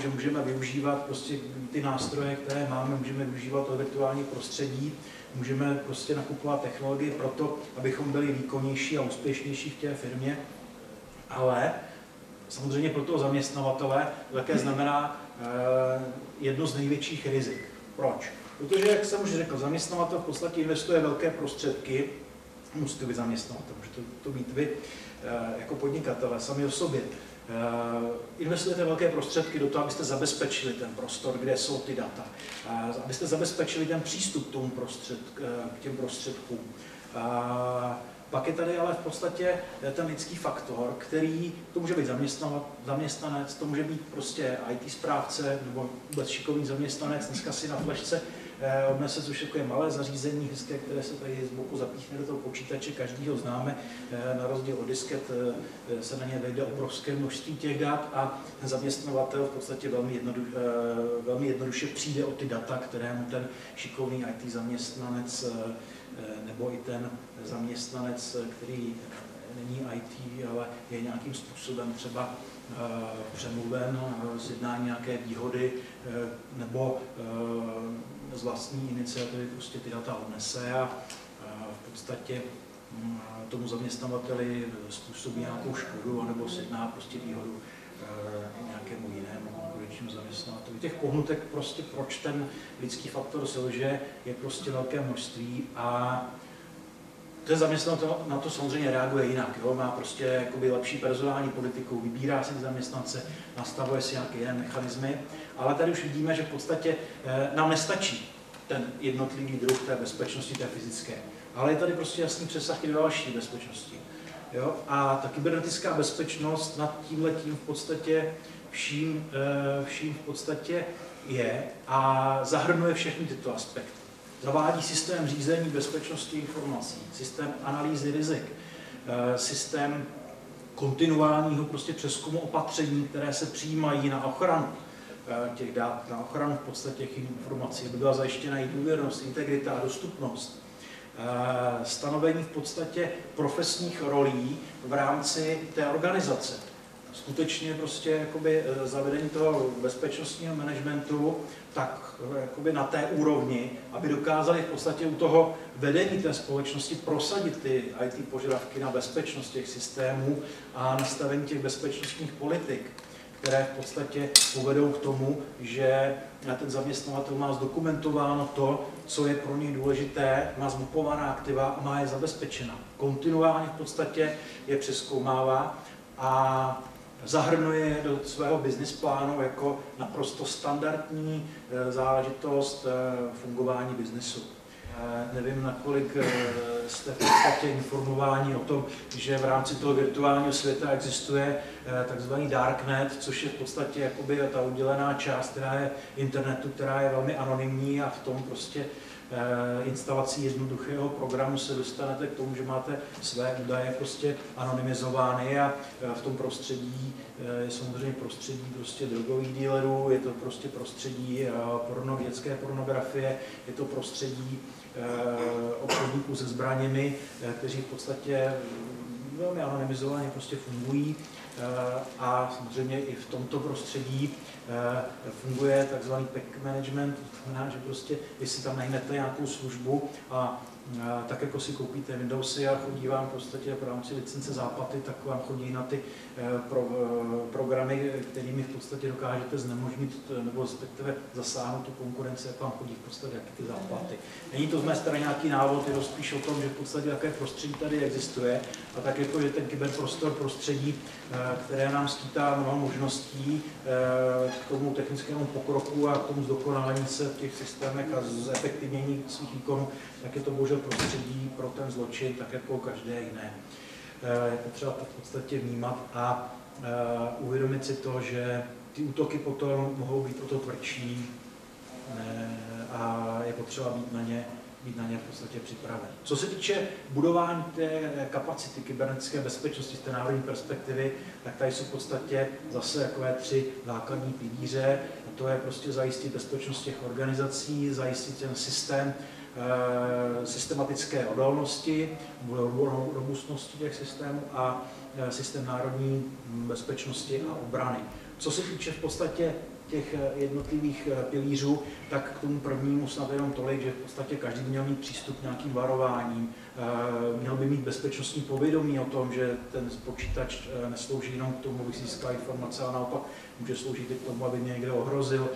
C: že můžeme využívat prostě ty nástroje, které máme, můžeme využívat to virtuální prostředí, můžeme prostě nakupovat technologie proto, abychom byli výkonnější a úspěšnější v té firmě, ale samozřejmě pro toho zaměstnavatele to také znamená jedno z největších rizik. Proč? Protože, jak jsem už řekl, zaměstnavatel v podstatě investuje velké prostředky, musí to být zaměstnavatel, můžete to být vy jako podnikatelé sami o sobě. Investujete velké prostředky do toho, abyste zabezpečili ten prostor, kde jsou ty data, abyste zabezpečili ten přístup k těm prostředkům. Pak je tady ale v podstatě ten lidský faktor, který, to může být zaměstnanec, to může být prostě IT správce nebo vůbec šikovný zaměstnanec, dneska si na flešce odnese, což je malé zařízení, hezké, které se tady z boku zapíchne do toho počítače, každý ho známe, na rozdíl od disket se na ně vejde obrovské množství těch dat a ten zaměstnavatel v podstatě velmi jednoduše přijde o ty data, které mu ten šikovný IT zaměstnanec nebo i ten zaměstnanec, který není IT, ale je nějakým způsobem třeba přemluven z jednání nějaké výhody nebo z vlastní iniciativy prostě ty data odnese a v podstatě tomu zaměstnavateli způsobí nějakou škodu nebo sjedná prostě výhodu nějakému jinému konkurenčnímu zaměstnavateli. Těch pohnutek prostě, proč ten lidský faktor selže, je prostě velké množství a ten zaměstnatel na to samozřejmě reaguje jinak. Jo? Má prostě jakoby lepší personální politiku, vybírá si zaměstnance, nastavuje si nějaké jiné mechanismy, ale tady už vidíme, že v podstatě nám nestačí ten jednotlivý druh té bezpečnosti, té fyzické. Ale je tady prostě jasný přesah i do další bezpečnosti. Jo? A ta kybernetická bezpečnost nad tímhletím v podstatě vším v podstatě je a zahrnuje všechny tyto aspekty. Zavádí systém řízení bezpečnosti informací, systém analýzy rizik, systém kontinuálního prostě přezkumu opatření, které se přijímají na ochranu těch dat, na ochranu v podstatě těch informací, aby byla zajištěna i důvěrnost, integrita a dostupnost. Stanovení v podstatě profesních rolí v rámci té organizace. Skutečně prostě jakoby zavedení toho bezpečnostního managementu tak jakoby na té úrovni, aby dokázali v podstatě u toho vedení té společnosti prosadit ty IT požadavky na bezpečnost těch systémů a nastavení těch bezpečnostních politik, které v podstatě povedou k tomu, že ten zaměstnavatel má zdokumentováno to, co je pro něj důležité, má zmapovaná aktiva a má je zabezpečena. Kontinuálně v podstatě je přezkoumává a zahrnuje je do svého business plánu jako naprosto standardní záležitost fungování biznesu. Nevím, nakolik jste v podstatě informováni o tom, že v rámci toho virtuálního světa existuje takzvaný darknet, což je v podstatě jakoby ta oddělená část, která je internetu, která je velmi anonymní a v tom prostě instalací jednoduchého programu se dostanete k tomu, že máte své údaje prostě anonymizovány a v tom prostředí je samozřejmě prostředí prostě drogových dealerů, je to prostě prostředí dětské pornografie, je to prostředí obchodníků se zbraněmi, kteří v podstatě velmi anonymizovaně prostě fungují a samozřejmě i v tomto prostředí funguje takzvaný pack management, to znamená, že prostě, jestli tam najdete nějakou službu a tak jako si koupíte Windowsy a chodí vám v podstatě v rámci licence záplaty, tak vám chodí na ty programy, kterými v podstatě dokážete znemožnit nebo respektive zasáhnout tu konkurenci, jak vám chodí v podstatě jaký ty záplaty. Není to z mé strany nějaký návod, je to spíš o tom, že v podstatě jaké prostředí tady existuje a tak jako, že ten kyberprostor prostředí, které nám skýtá mnoho možností k tomu technickému pokroku a k tomu zdokonalení se v těch systémech a zefektivnění svých výkonů, tak je to bohužel prostředí pro ten zločin, tak jako každé jiné. Je potřeba to v podstatě vnímat a uvědomit si to, že ty útoky potom mohou být o to tvrdší a je potřeba být na ně v podstatě připraven. Co se týče budování té kapacity kybernetické bezpečnosti z té národní perspektivy, tak tady jsou v podstatě zase takové 3 základní pilíře. A to je prostě zajistit bezpečnost těch organizací, zajistit ten systém systematické odolnosti, robustnosti těch systémů a systém národní bezpečnosti a obrany. Co se týče v podstatě těch jednotlivých pilířů, tak k tomu prvnímu snad jenom tolik, že v podstatě každý měl mít přístup k nějakým varováním, měl by mít bezpečnostní povědomí o tom, že ten počítač neslouží jenom k tomu, aby získal informace, ale naopak může sloužit i k tomu, aby mě někde ohrozil.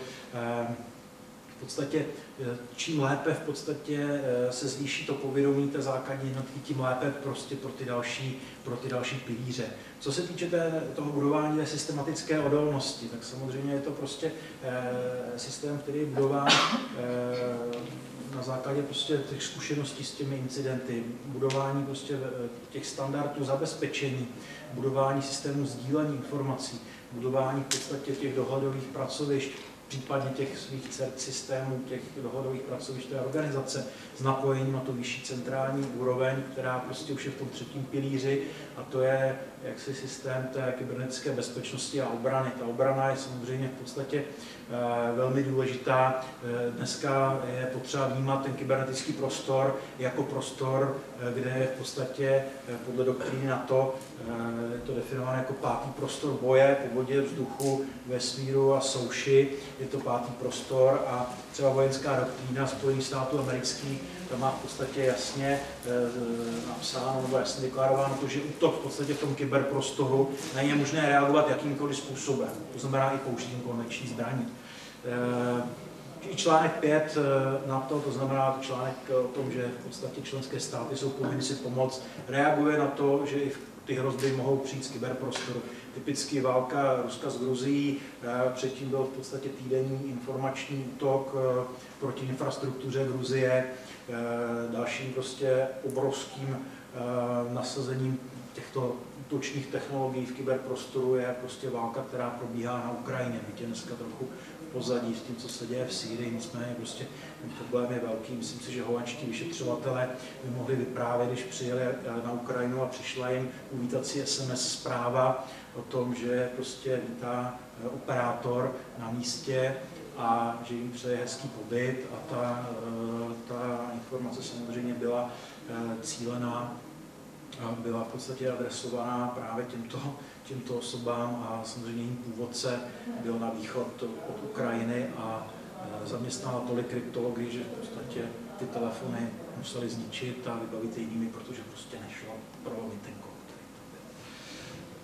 C: V podstatě čím lépe v podstatě se zvýší to povědomí té základní jednotky, tím lépe prostě pro ty další pilíře. Co se týče toho budování té systematické odolnosti, tak samozřejmě je to prostě systém, který je budován na základě prostě těch zkušeností s těmi incidenty, budování prostě těch standardů zabezpečení, budování systému sdílení informací, budování v podstatě těch dohledových pracovišť, případně těch svých CERT systémů, těch dohodových pracovišť té organizace s napojením na tu vyšší centrální úroveň, která prostě už je v tom třetím pilíři, a to je jaksi systém té kybernetické bezpečnosti a obrany. Ta obrana je samozřejmě v podstatě velmi důležitá. Dneska je potřeba vnímat ten kybernetický prostor jako prostor, kde je v podstatě podle doktríny NATO je to definováno jako pátý prostor boje po vodě, vzduchu, vesmíru a souši. Je to pátý prostor a třeba vojenská doktrína Spojených států amerických tam má v podstatě jasně napsáno nebo jasně deklarováno to, že útok v podstatě v tom kyberprostoru není možné reagovat jakýmkoliv způsobem. To znamená i použitím konvenční zbraní. I článek 5 NATO, to znamená článek o tom, že v podstatě členské státy jsou povinny si pomoct, reaguje na to, že i ty hrozby mohou přijít z kyberprostoru. Typicky válka Ruska s Gruzií, předtím byl v podstatě týdenní informační útok proti infrastruktuře Gruzie, dalším prostě obrovským nasazením těchto útočných technologií v kyberprostoru je prostě válka, která probíhá na Ukrajině. Byť je dneska trochu v pozadí s tím, co se děje v Sýrii, nicméně prostě ten problém je velký. Myslím si, že holandští vyšetřovatelé by mohli vyprávět, když přijeli na Ukrajinu a přišla jim uvítací SMS zpráva o tom, že prostě vítá operátor na místě a že jim přeje hezký pobyt, a ta informace samozřejmě byla cílená, byla v podstatě adresovaná právě těmto osobám a samozřejmě jejím původce byl na východ od Ukrajiny a zaměstnala tolik kryptology, že v podstatě ty telefony museli zničit a vybavit jinými, protože prostě nešlo prolomit ten kód, který tam byl.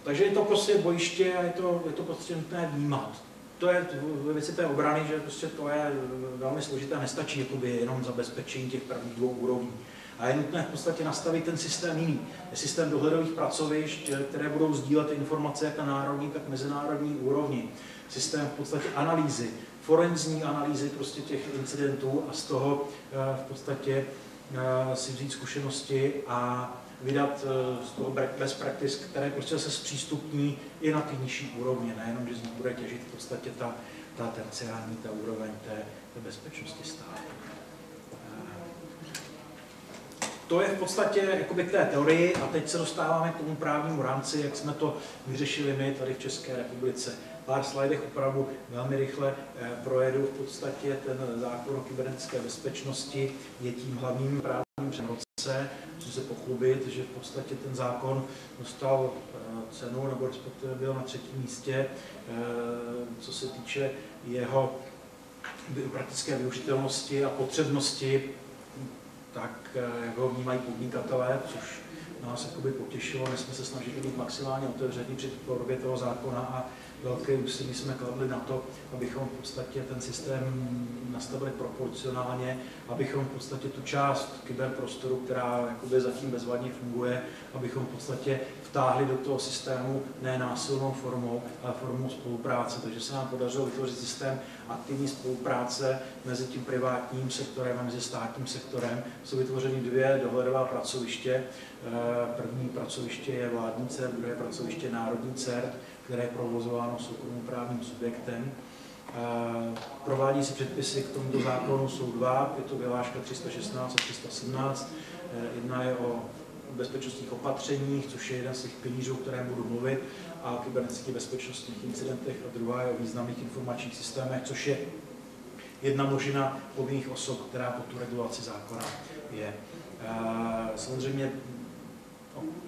C: Takže je to prostě bojiště a je to prostě nutné vnímat. To je ve věci té obrany, že prostě to je velmi složité, nestačí jakoby jenom zabezpečení těch prvních dvou úrovní. A je nutné v podstatě nastavit ten systém jiný. Je systém dohledových pracovišť, které budou sdílet informace jak na národní, tak mezinárodní úrovni. Systém v podstatě analýzy, forenzní analýzy prostě těch incidentů a z toho v podstatě si vzít zkušenosti a vydat z toho best practice, které prostě se zpřístupní i na ty nižší úrovně, nejenom, že z ní bude těžit v podstatě ta terciární, ta úroveň té bezpečnosti státu. To je v podstatě jakoby k té teorii a teď se dostáváme k tomu právnímu rámci, jak jsme to vyřešili my tady v České republice. Pár slajdech opravdu velmi rychle projedu. V podstatě ten zákon o kybernetické bezpečnosti je tím hlavním právním převodce. Musím se pochlubit, že v podstatě ten zákon dostal cenu, nebo respektive byl na 3. místě, co se týče jeho praktické využitelnosti a potřebnosti, tak jak ho vnímají podnikatelé, což nás jakoby potěšilo. My jsme se snažili být maximálně otevření při tvorbě toho zákona a velké úsilí jsme kladli na to, abychom v podstatě ten systém nastavili proporcionálně, abychom v podstatě tu část kyberprostoru, která jakoby zatím bezvadně funguje, abychom v podstatě vtáhli do toho systému ne násilnou formou, ale formou spolupráce. Takže se nám podařilo vytvořit systém aktivní spolupráce mezi tím privátním sektorem a mezi státním sektorem. Jsou vytvořeny 2 dohledová pracoviště. První pracoviště je vládní CERT, druhé pracoviště národní CERT, které je provozováno soukromoprávním subjektem. Provádí se předpisy k tomuto zákonu, jsou 2, je to vyhláška 316 a 317. Jedna je o bezpečnostních opatřeních, což je jeden z těch pilířů, o kterém budu mluvit, a o kybernetických bezpečnostních incidentech, a druhá je o významných informačních systémech, což je jedna množina povinných osob, která pod tu regulaci zákona je. Samozřejmě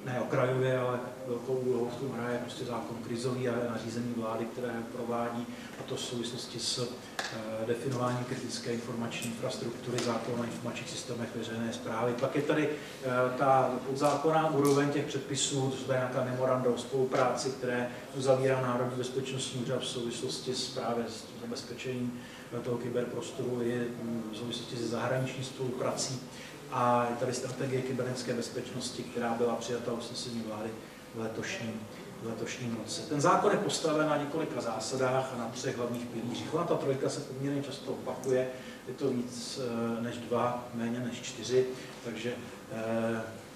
C: ne okrajově, ale velkou úlohou v tom hraje prostě zákon krizový a nařízení vlády, které provádí, a to v souvislosti s definováním kritické informační infrastruktury, zákon o informačních systémech veřejné správy. Pak je tady ta podzákonná úroveň těch předpisů, to je nějaká memoranda o spolupráci, které uzavírá Národní bezpečnostní úřad v souvislosti s právě s zabezpečením toho kyberprostoru, je v souvislosti se zahraniční spoluprací. A je tady strategie kybernetické bezpečnosti, která byla přijata usnesením vlády v letošním roce. Ten zákon je postaven na několika zásadách a na 3 hlavních pilířích. Ona ta trojka se poměrně často opakuje, je to víc než 2, méně než 4, takže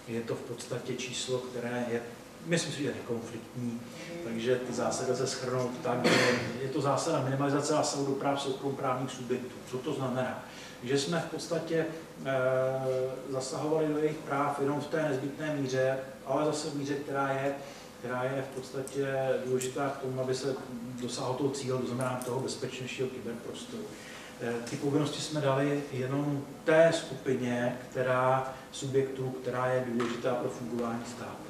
C: je to v podstatě číslo, které je myslím si, že je nekonfliktní, takže ty zásady se shrnout tak, že je to zásada minimalizace zásahu do práv soukromoprávních subjektů. Co to znamená? Že jsme v podstatě zasahovali do jejich práv jenom v té nezbytné míře, ale zase v míře, která je v podstatě důležitá k tomu, aby se dosáhlo toho cíle, to znamená toho bezpečnějšího kyberprostoru. Ty povinnosti jsme dali jenom té skupině, subjektů, která je důležitá pro fungování státu.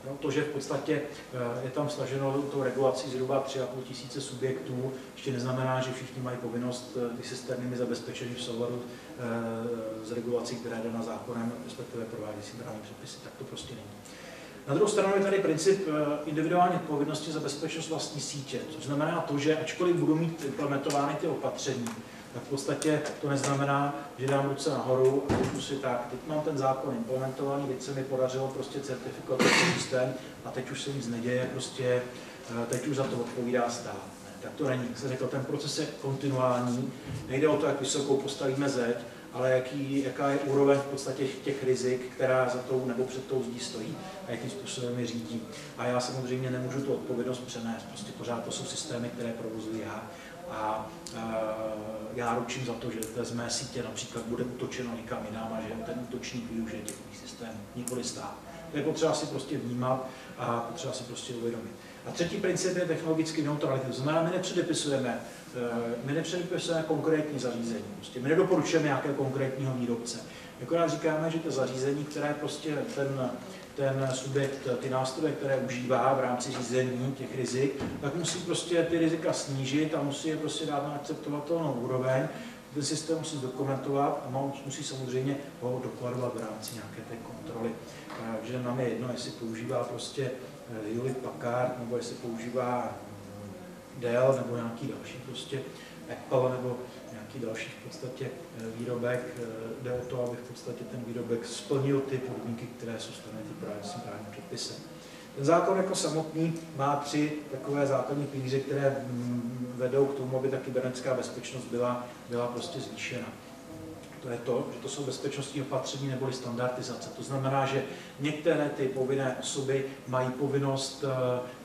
C: No, to, že v podstatě je tam staženo tou regulací zhruba 3,5 tisíce subjektů, ještě neznamená, že všichni mají povinnost ty systémy zabezpečeny v souladu s regulací, která je daná zákonem, respektive provádějící právní předpisy. Tak to prostě není. Na druhou stranu je tady princip individuální odpovědnosti za bezpečnost vlastní sítě, což znamená to, že ačkoliv budou mít implementovány ty opatření, tak v podstatě to neznamená, že dám ruce nahoru a řeknu si tak, teď mám ten zákon implementovaný, teď se mi podařilo prostě certifikovat ten systém a teď už se nic neděje, prostě teď už za to odpovídá stát. Ne, tak to není. Jak jsem řekl, ten proces je kontinuální, nejde o to, jak vysokou postavíme zeď, ale jaká je úroveň v podstatě těch rizik, která za tou nebo před tou zdí stojí a jakým způsobem je řídí. A já samozřejmě nemůžu tu odpovědnost přenést, prostě pořád to jsou systémy, které provozuji já. A já ručím za to, že z mé sítě například bude útočeno někam jinam a že ten útočník využije těch systémů, nikoli stát. To je potřeba si prostě vnímat a potřeba si prostě uvědomit. A třetí princip je technologicky neutrality. To znamená, my nepředepisujeme konkrétní zařízení. Prostě my nedoporučujeme nějaké konkrétního výrobce. Akorát říkáme, že to zařízení, které prostě ten subjekt, ty nástroje, které užívá v rámci řízení těch rizik, tak musí prostě ty rizika snížit a musí je prostě dát na akceptovatelnou úroveň. Ten systém musí zdokumentovat a musí samozřejmě ho dokladovat v rámci nějaké té kontroly. Takže nám je jedno, jestli používá prostě Hewlett Packard, nebo jestli používá Dell, nebo nějaký další prostě Apple, nebo nějaký další v podstatě výrobek. Jde o to, aby v podstatě ten výrobek splnil ty podmínky, které jsou stanoveny právním předpisem. Ten zákon jako samotný má 3 takové základní pilíře, které vedou k tomu, aby ta kybernetická bezpečnost byla prostě zvýšena. To je to, že to jsou bezpečnostní opatření neboli standardizace. To znamená, že některé ty povinné osoby mají povinnost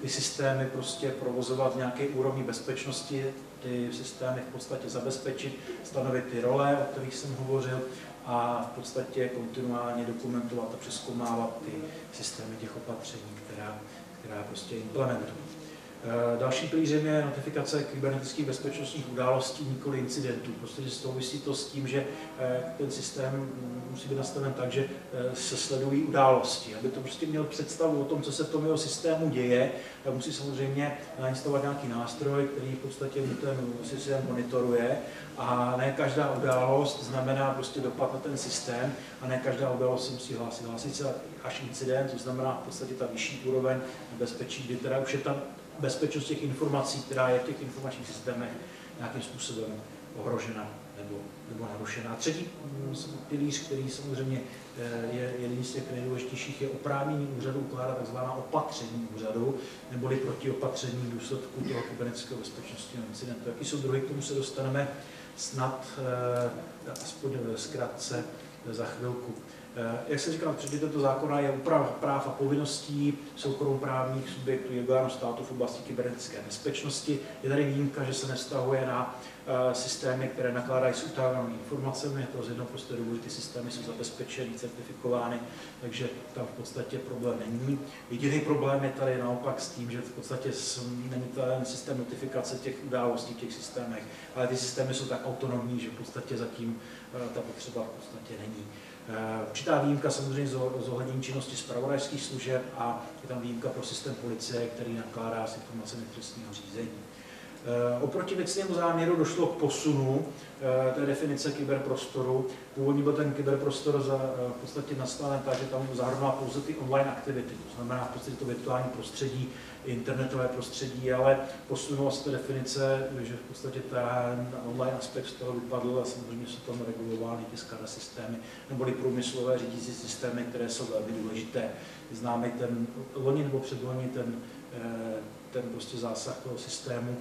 C: ty systémy prostě provozovat v nějaké úrovni bezpečnosti, ty systémy v podstatě zabezpečit, stanovit ty role, o kterých jsem hovořil, a v podstatě kontinuálně dokumentovat a přezkoumávat ty systémy těch opatření, která prostě implementují. Dalším pilířem je notifikace kybernetických bezpečnostních událostí, nikoli incidentů. Prostě souvisí to s tím, že ten systém musí být nastaven tak, že se sledují události. Aby to prostě měl představu o tom, co se v tom jeho systému děje, tak musí samozřejmě nainstalovat nějaký nástroj, který v podstatě ten systém monitoruje. A ne každá událost znamená prostě dopad na ten systém a ne každá událost se musí hlásit. Hlásit se až incident, to znamená v podstatě ta vyšší úroveň bezpečí, kdy teda už je tam bezpečnost těch informací, která je v těch informačních systémech nějakým způsobem ohrožena nebo narušena. A třetí pilíř, který samozřejmě je jeden z těch nejdůležitějších, je oprávnění úřadu ukládat tzv. Opatření úřadu, neboli protiopatření v důsledku toho kybernetického bezpečnostního incidentu. Jaký jsou druhy, k tomu se dostaneme snad aspoň zkrátce za chvilku. Jak jsem říkal, předtím tento zákona je úprava práv a povinností soukromoprávních subjektů i orgánů státu v oblasti kybernetické bezpečnosti. Je tady výjimka, že se nevztahuje na systémy, které nakládají s utajovanými informacemi. Je to z jednoho prostě důvodu, ty systémy jsou zabezpečeny, certifikovány, takže tam v podstatě problém není. Jediný problém je tady naopak s tím, že v podstatě není ten systém notifikace těch událostí v těch systémech, ale ty systémy jsou tak autonomní, že v podstatě zatím ta potřeba v podstatě není. Určitá výjimka samozřejmě zohlednění činnosti zpravodajských služeb a je tam výjimka pro systém policie, který nakládá s informacemi trestního řízení. Oproti věcnému záměru došlo k posunu té definice kyberprostoru. Původně byl ten kyberprostor v podstatě nastaven tak, že tam zahrnoval pouze ty online aktivity, to znamená v podstatě to virtuální prostředí, internetové prostředí, ale posunula se ta definice, že v podstatě ten online aspekt z toho vypadl a samozřejmě jsou tam regulovány ty SCADA systémy, neboli průmyslové řídící systémy, které jsou velmi důležité. Známe ten loni nebo předloni ten ten prostě zásah toho systému,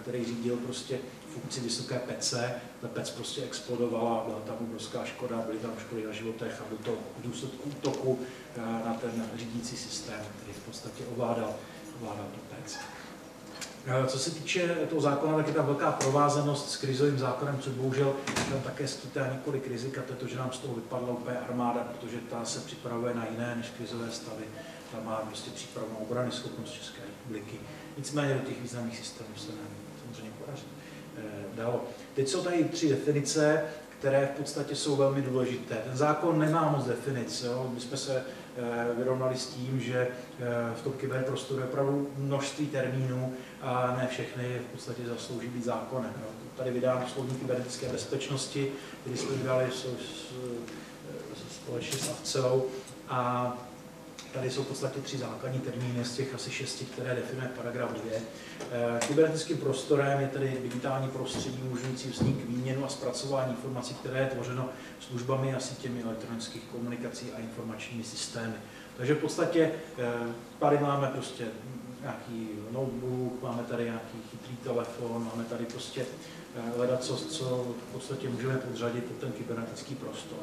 C: který řídil prostě funkci vysoké pece. Ta pec prostě explodovala, byla tam obrovská škoda, byly tam škody na životech a byl to v důsledku útoku na ten řídící systém, který v podstatě ovládal tu pec. Co se týče toho zákona, tak je tam velká provázanost s krizovým zákonem, což bohužel tam také skýtá několik rizik, a to je to, že nám z toho vypadla úplně armáda, protože ta se připravuje na jiné než krizové stavy. Ta má prostě přípravu na obrany schopnost České republiky. Nicméně do těch významných systémů se nám samozřejmě podaří dalo. Teď jsou tady 3 definice, které v podstatě jsou velmi důležité. Ten zákon nemá moc definic. Jo? My jsme se vyrovnali s tím, že v tom kyberprostoru je opravdu množství termínů a ne všechny v podstatě zaslouží být zákonem. Jo? Tady vydám slovník kybernetické bezpečnosti, který jsme vydali společně s AVCEou, a tady jsou v podstatě 3 základní termíny z těch asi 6, které definuje paragraf 2. Kybernetickým prostorem je tedy digitální prostředí umožňující vznik, výměnu a zpracování informací, které je tvořeno službami a sítěmi elektronických komunikací a informačními systémy. Takže v podstatě tady máme prostě nějaký notebook, máme tady nějaký chytrý telefon, máme tady prostě hledat, co v podstatě můžeme podřadit pod ten kybernetický prostor.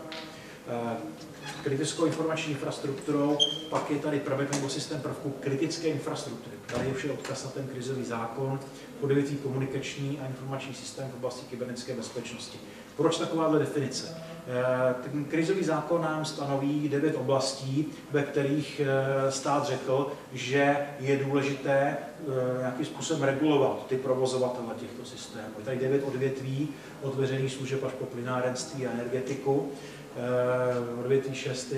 C: Kritickou informační infrastrukturou pak je tady prvek nebo systém prvků kritické infrastruktury. Tady je vše odkaz na ten krizový zákon, podvětví komunikační a informační systém v oblasti kybernetické bezpečnosti. Proč takováhle definice? Ten krizový zákon nám stanoví 9 oblastí, ve kterých stát řekl, že je důležité nějakým způsobem regulovat ty provozovatele těchto systémů. Je tady 9 odvětví, od veřejných služeb až po plynárenství a energetiku. Odvětví 6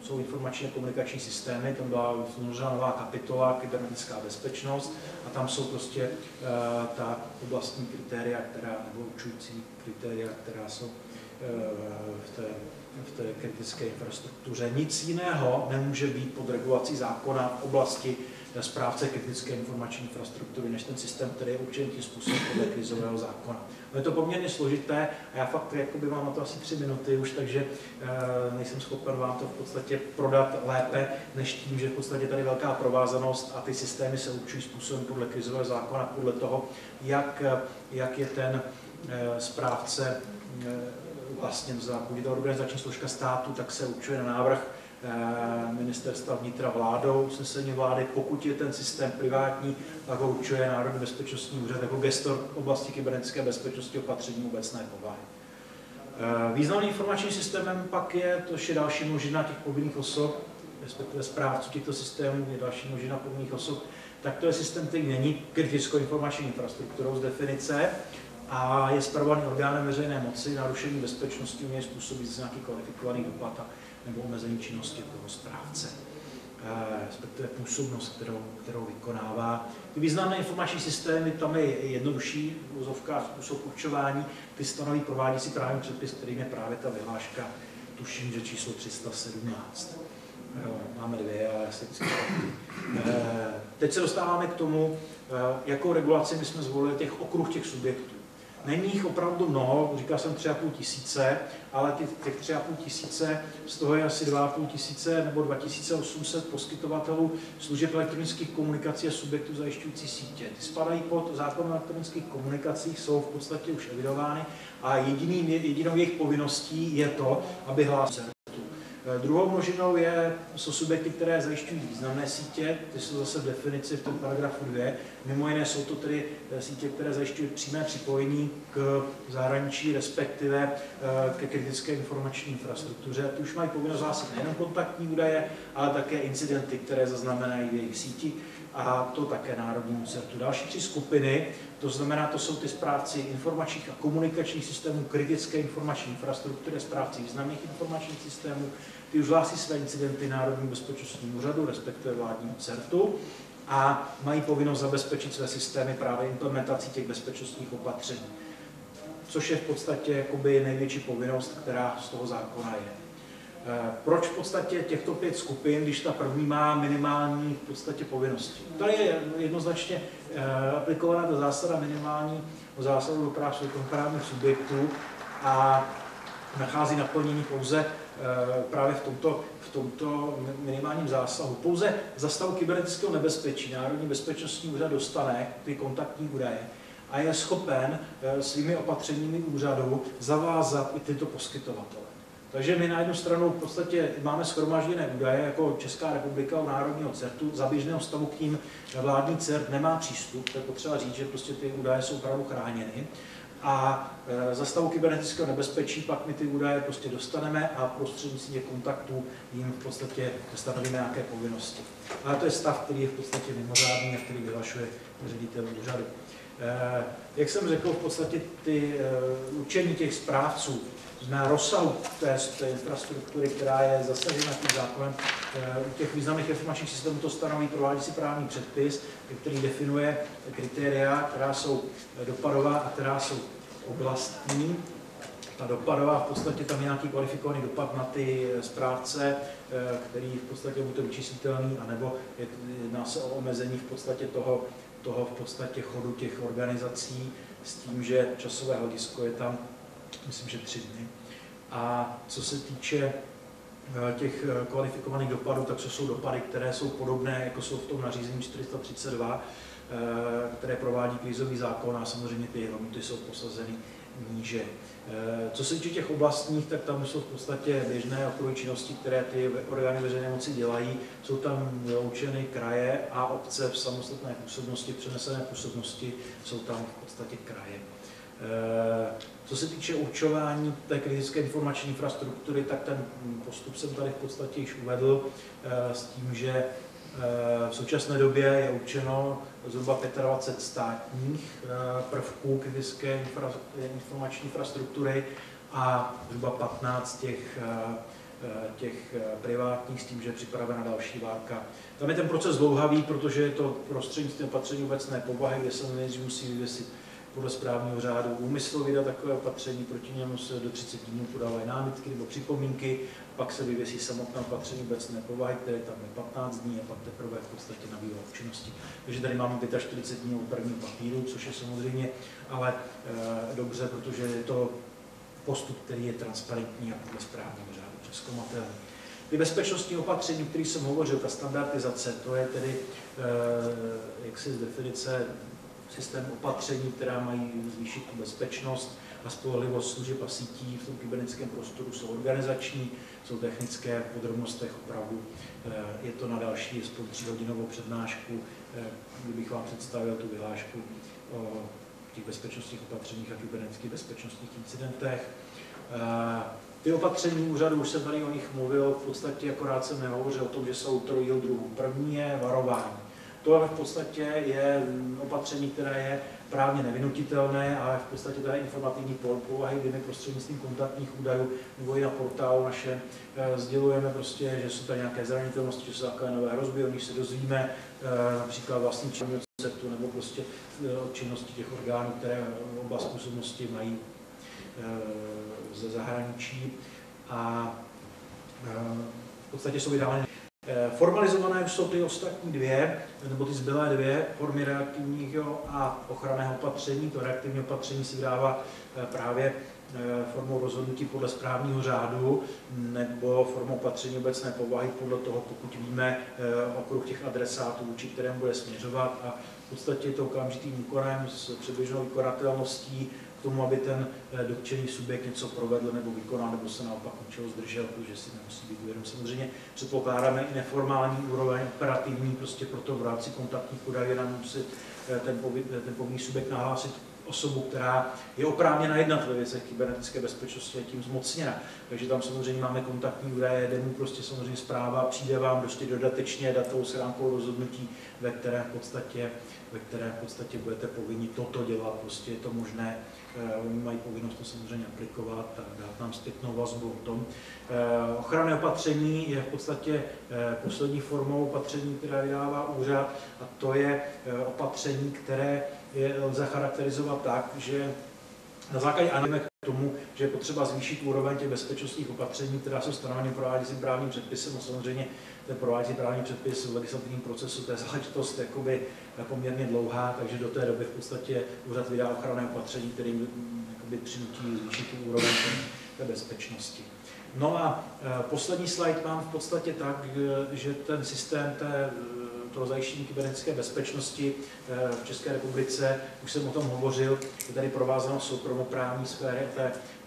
C: jsou informační a komunikační systémy, tam byla uzavřena nová kapitola kybernetická bezpečnost a tam jsou prostě ta oblastní kritéria, nebo určující kritéria, která jsou v té kritické infrastruktuře. Nic jiného nemůže být pod regulací zákona v oblasti správce kritické informační infrastruktury, než ten systém, který je určen tím způsobem podle krizového zákona. Je to poměrně složité a já fakt mám na to asi 3 minuty už, takže nejsem schopen vám to v podstatě prodat lépe, než tím, že v podstatě tady velká provázanost a ty systémy se určují způsobem podle krizového zákona, podle toho, jak je ten správce vlastně bude to organizační složka státu, tak se určuje na návrh ministerstva vnitra vládou, usnesení vlády. Pokud je ten systém privátní, tak ho určuje Národní bezpečnostní úřad jako gestor oblasti kybernetické bezpečnosti opatření obecné povahy. Významným informačním systémem pak je další množina těch povinných osob, respektive správců těchto systémů, je další množina povinných osob, tak to je systém, který není kritickou informační infrastrukturou z definice a je spravovaný orgánem veřejné moci. Narušení bezpečnosti u něj způsobí nějaký kvalifikovaný dopad nebo omezení činnosti toho správce, respektive působnost, kterou vykonává. Ty významné informační systémy, tam je jednodušší v uvozovkách způsob určování, ty stanoví prováděcí právní předpis, kterým je právě ta vyhláška, tuším, že číslo 317. Máme 2, ale já se vždycky teď se dostáváme k tomu, jakou regulaci my jsme zvolili okruh těch subjektů. Není jich opravdu mnoho, říkal jsem 3,5 tisíce, ale těch 3,5 tisíce, z toho je asi 2,5 tisíce nebo 2800 poskytovatelů služeb elektronických komunikací a subjektů zajišťující sítě. Ty spadají pod zákon o elektronických komunikacích, jsou v podstatě už evidovány a jedinou jejich povinností je to, aby hlásili. Druhou množinou jsou subjekty, které zajišťují významné sítě, ty jsou zase v definici v tom paragrafu 2. Mimo jiné jsou to tedy sítě, které zajišťují přímé připojení k zahraničí, respektive ke kritické informační infrastruktuře. Ty už mají povinnost hlásit nejen kontaktní údaje, ale také incidenty, které zaznamenají v jejich síti, a to také národnímu CERTu. Další 3 skupiny, to znamená, to jsou ty správci informačních a komunikačních systémů, kritické informační infrastruktury, správci významných informačních systémů, ty už hlásí své incidenty Národnímu bezpečnostnímu úřadu, respektive vládnímu CERTu, a mají povinnost zabezpečit své systémy právě implementací těch bezpečnostních opatření, což je v podstatě největší povinnost, která z toho zákona je. Proč v podstatě těchto 5 skupin, když ta první má minimální v podstatě povinnosti? Tady je jednoznačně aplikovaná ta zásada minimální zásadu do práv soukromých subjektů a nachází naplnění pouze právě v tomto minimálním zásahu. Pouze za stavu kybernetického nebezpečí Národní bezpečnostní úřad dostane ty kontaktní údaje a je schopen svými opatřeními úřadu zavázat i tyto poskytovatele. Takže my na jednu stranu v podstatě máme shromážděné údaje jako Česká republika u Národního CERTu, za běžného stavu k ním vládní CERT nemá přístup, to je potřeba říct, že prostě ty údaje jsou opravdu chráněny. A za stavu kybernetického nebezpečí pak my ty údaje prostě dostaneme a prostřednictvím těch kontaktů jim v podstatě stanovíme nějaké povinnosti. Ale to je stav, který je v podstatě mimořádný a který vyhlašuje ředitel úřadu. Jak jsem řekl, v podstatě ty určení těch správců na rozsahu té infrastruktury, která je zasažena tím zákonem, u těch významných informačních systémů to stanoví prováděcí právní předpis, který definuje kritéria, která jsou dopadová a která jsou oblastní. Ta dopadová, v podstatě tam je nějaký kvalifikovaný dopad na ty správce, který v podstatě bude vyčíslitelný, anebo jedná se o omezení v podstatě toho v podstatě chodu těch organizací s tím, že časové hledisko je tam, myslím, že 3 dny. A co se týče těch kvalifikovaných dopadů, tak to jsou dopady, které jsou podobné, jako jsou v tom nařízení 432, které provádí krizový zákon a samozřejmě ty hodnoty jsou posazeny níže. Co se týče těch oblastních, tak tam jsou v podstatě běžné okruhy činnosti, které ty orgány veřejné moci dělají. Jsou tam vyloučeny kraje a obce v samostatné působnosti, v přenesené působnosti jsou tam v podstatě kraje. Co se týče určování té kritické informační infrastruktury, tak ten postup jsem tady v podstatě již uvedl s tím, že v současné době je určeno zhruba 25 státních prvků kritické informační infrastruktury a zhruba 15 těch privátních s tím, že je připravena další várka. Tam je ten proces dlouhavý, protože je to prostřednictvím opatření obecné povahy, kde se nejdřív musí vyvěsit podle správního řádu úmysl vydat takové opatření, proti němu se do 30 dnů podávají námitky nebo připomínky, pak se vyvěsí samotné opatření obecné povahy, které tam je 15 dní a pak teprve v podstatě nabývá účinnosti. Takže tady máme 45 dní od prvního papíru, což je samozřejmě ale dobře, protože je to postup, který je transparentní a podle správního řádu přezkoumatelný. Ty bezpečnostní opatření, o kterých jsem hovořil, ta standardizace, to je tedy jaksi z definice systém opatření, která mají zvýšit tu bezpečnost a spolehlivost služeb a sítí v tom kybernetickém prostoru, jsou organizační, jsou technické, v podrobnostech opravdu. Je to na další aspoň 3hodinovou přednášku, kdybych vám představil tu vyhlášku o těch bezpečnostních opatřeních a kybernetických bezpečnostních incidentech. Ty opatření úřadu, už jsem tady o nich mluvil, v podstatě akorát jsem nehovořil o tom, že jsou trojího druhu. První je varování. To v podstatě je opatření, které je právně nevinutitelné, ale v podstatě to je informativní povahy, kdy my prostřednictvím kontaktních údajů nebo i na portálu naše sdělujeme prostě, že jsou tady nějaké zranitelnosti, že jsou takové nové hrozby, o nich se dozvíme, například vlastní činnosti CERTu nebo prostě od činnosti těch orgánů, které oblast působnosti mají ze zahraničí a v podstatě jsou vydávány. Formalizované už jsou ty ostatní dvě, nebo ty zbylé dvě formy reaktivního a ochranného opatření. To reaktivní opatření si vydává právě formou rozhodnutí podle správního řádu nebo formou opatření obecné povahy podle toho, pokud víme okruh těch adresátů, vůči kterému bude směřovat a v podstatě je to okamžitým úkonem s předběžnou vykonatelností k tomu, aby ten dotčený subjekt něco provedl nebo vykonal, nebo se naopak něčeho zdržel, protože si nemusí být vědom. Samozřejmě předpokládáme i neformální úroveň operativní, prostě proto v rámci kontaktních údajů nám musí ten povinný subjekt nahlásit osobu, která je oprávněna jednat ve věcech kybernetické bezpečnosti a tím zmocněna. Takže tam samozřejmě máme kontaktní údaje, jde mu prostě samozřejmě zpráva, přijde vám prostě dodatečně datovou schránkou rozhodnutí, ve které v podstatě budete povinni toto dělat, prostě je to možné, oni mají povinnost to samozřejmě aplikovat a dát nám zpětnou vazbu o tom. Ochranné opatření je v podstatě poslední formou opatření, která vydává úřad a to je opatření, které lze charakterizovat tak, že na základě analýzy k tomu, že je potřeba zvýšit úroveň těch bezpečnostních opatření, která jsou stanoveny prováděcím právním předpisem, a samozřejmě ten prováděcí právní předpis v legislativním procesu, to je záležitost jakoby poměrně dlouhá, takže do té doby v podstatě úřad vydá ochranné opatření, kterým přinutí zvýšit tu úroveň bezpečnosti. No a poslední slide mám v podstatě tak, že ten systém toho zajištění kybernetické bezpečnosti v České republice, už jsem o tom hovořil, je tady provázáno soukromoprávní sféry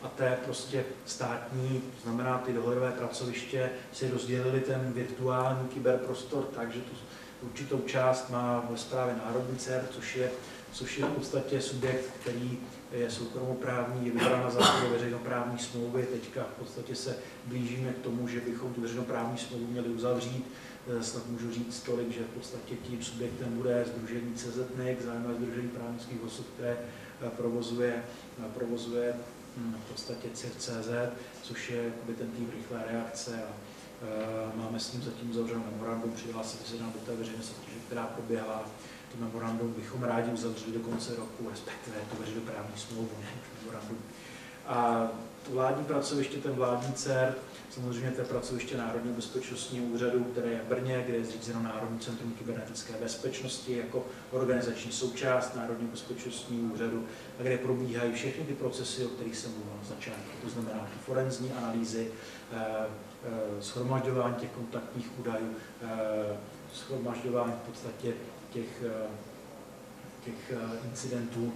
C: a té prostě státní, to znamená ty dohledové pracoviště si rozdělili ten virtuální kyberprostor tak, že tu určitou část má ve správě Národní CERT, což je v podstatě subjekt, který je soukromoprávní, je vybrán na základě veřejnoprávní smlouvy. Teďka v podstatě se blížíme k tomu, že bychom tu veřejnoprávní smlouvu měli uzavřít. Snad můžu říct tolik, že v podstatě tím subjektem bude sdružení CZNIC, zájmové sdružení právnických osob, které provozuje v podstatě CIR.cz, což je jakoby ten tým rychlé reakce a máme s ním zatím uzavřenou memorandum, přihlásili se nám do té veřejné soutěže, která proběhla. To memorandum bychom rádi uzavřeli do konce roku, respektive tu veřejnoprávní smlouvu, ne memorandum. A to vládní pracoviště, ten vládní CERT, samozřejmě to je pracoviště Národního bezpečnostního úřadu, které je v Brně, kde je zřízeno Národní centrum kybernetické bezpečnosti jako organizační součást Národního bezpečnostního úřadu, a kde probíhají všechny ty procesy, o kterých jsem mluvil na začátku. To znamená ty forenzní analýzy, shromažďování těch kontaktních údajů, shromažďování v podstatě těch incidentů,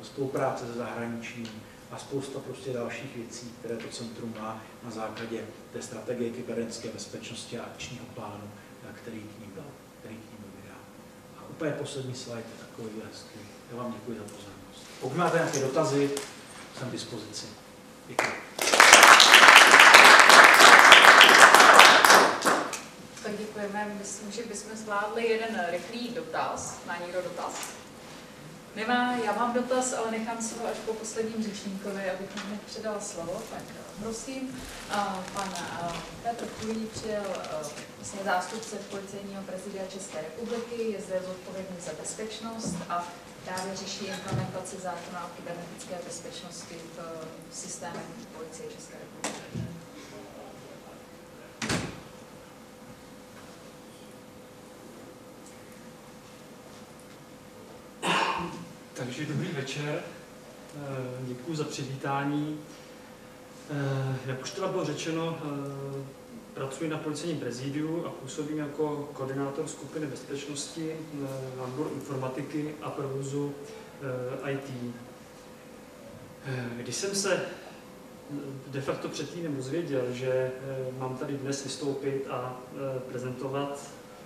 C: spolupráce se zahraničím a spousta prostě dalších věcí, které to centrum má na základě té strategie kybernetické bezpečnosti a akčního plánu, který k ní byl vydán. A úplně poslední slide je takový hezký. Já vám děkuji za pozornost. Pokud máte nějaké dotazy, jsem k dispozici. Děkuji.
B: Tak děkujeme. Myslím, že bychom zvládli jeden rychlý dotaz. Má někdo dotaz? Nemá, já mám dotaz, ale nechám se ho až po posledním řečníkovi, abych mu předala slovo. Tak prosím, pan Petr Kulí přijel vlastně zástupce Policejního prezidia České republiky, je zde zodpovědný za bezpečnost a právě řeší implementaci zákona o kybernetické bezpečnosti v systémech Policie České republiky.
D: Takže dobrý večer, děkuji za přivítání. Jak už teda bylo řečeno, pracuji na Policejním prezidiu a působím jako koordinátor skupiny bezpečnosti na odboru informatiky a provozu IT. Když jsem se de facto před týdnem dozvěděl, že mám tady dnes vystoupit a prezentovat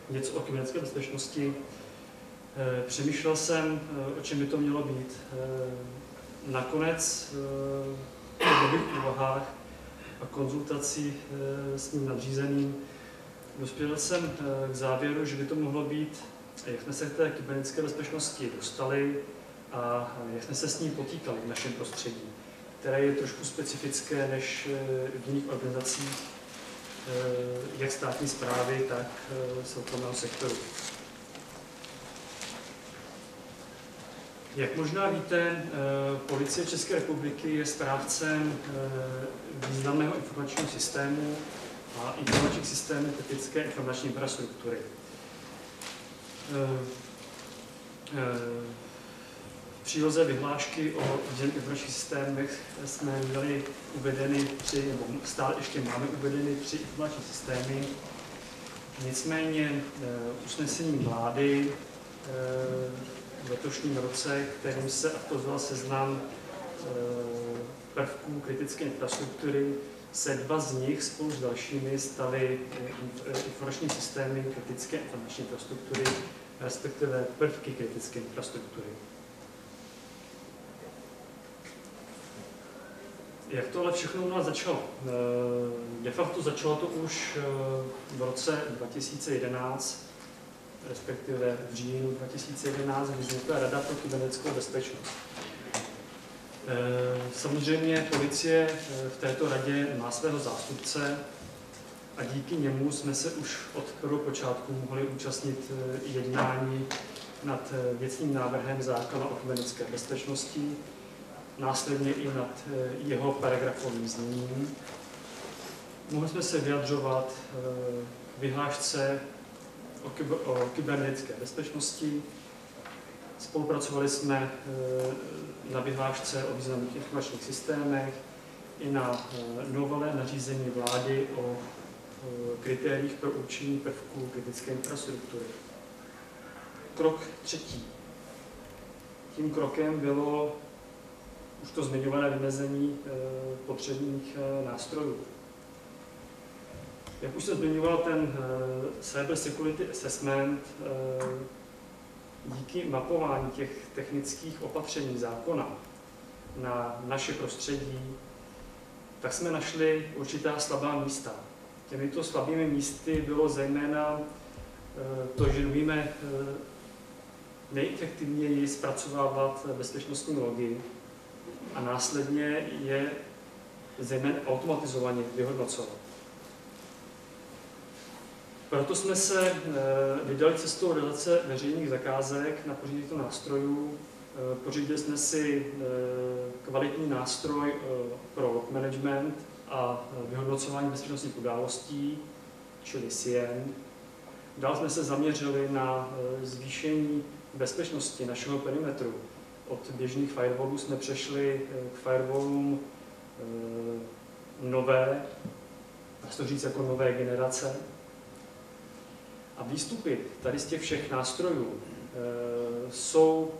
D: něco o kybernetické bezpečnosti, přemýšlel jsem, o čem by to mělo být. Nakonec po dlouhých úvahách a konzultací s mým nadřízeným dospěl jsem k závěru, že by to mohlo být, jak jsme se k té kybernetické bezpečnosti dostali a jak jsme se s ní potýkali v našem prostředí, které je trošku specifické než v jiných organizacích, jak státní správy, tak soukromého sektoru. Jak možná víte, Policie České republiky je správcem významného informačního systému a informačních systémů kritické informační infrastruktury. V příloze vyhlášky o významných informačních systémech jsme měli uvedeny nebo stále ještě máme uvedeny 3 informační systémy. Nicméně usnesením vlády v letošním roce, kterým se aktualizoval seznam prvků kritické infrastruktury, se 2 z nich spolu s dalšími staly informační systémy kritické informační infrastruktury, respektive prvky kritické infrastruktury. Jak to ale všechno u nás začalo? De facto začalo to už v roce 2011, respektive v říjnu 2011, kdy vznikla Rada pro kybernetickou bezpečnost. Samozřejmě policie v této radě má svého zástupce a díky němu jsme se už od prvopočátku mohli účastnit jednání nad věcným návrhem zákona o kybernetické bezpečnosti, následně i nad jeho paragrafovým zněním. Mohli jsme se vyjadřovat vyhlášce o kybernetické bezpečnosti. Spolupracovali jsme na vyhlášce o významných informačních systémech, i na nové nařízení vlády o kritériích pro určení prvků kritické infrastruktury. Krok třetí. Tím krokem bylo už to zmiňované vymezení potřebných nástrojů. Jak už jsem zmiňoval, ten Cyber Security Assessment díky mapování těch technických opatření zákona na naše prostředí, tak jsme našli určitá slabá místa. Těmito slabými místy bylo zejména to, že umíme nejefektivněji zpracovávat bezpečnostní logy a následně je zejména automatizovaně vyhodnocovat. Proto jsme se vydali cestou realizace veřejných zakázek na pořízení těchto nástrojů. Pořídili jsme si kvalitní nástroj pro log management a vyhodnocování bezpečnostních událostí, čili SIEM. Dál jsme se zaměřili na zvýšení bezpečnosti našeho perimetru. Od běžných firewallů jsme přešli k firewallům nové, dá se to říct jako nové generace. A výstupy tady z těch všech nástrojů jsou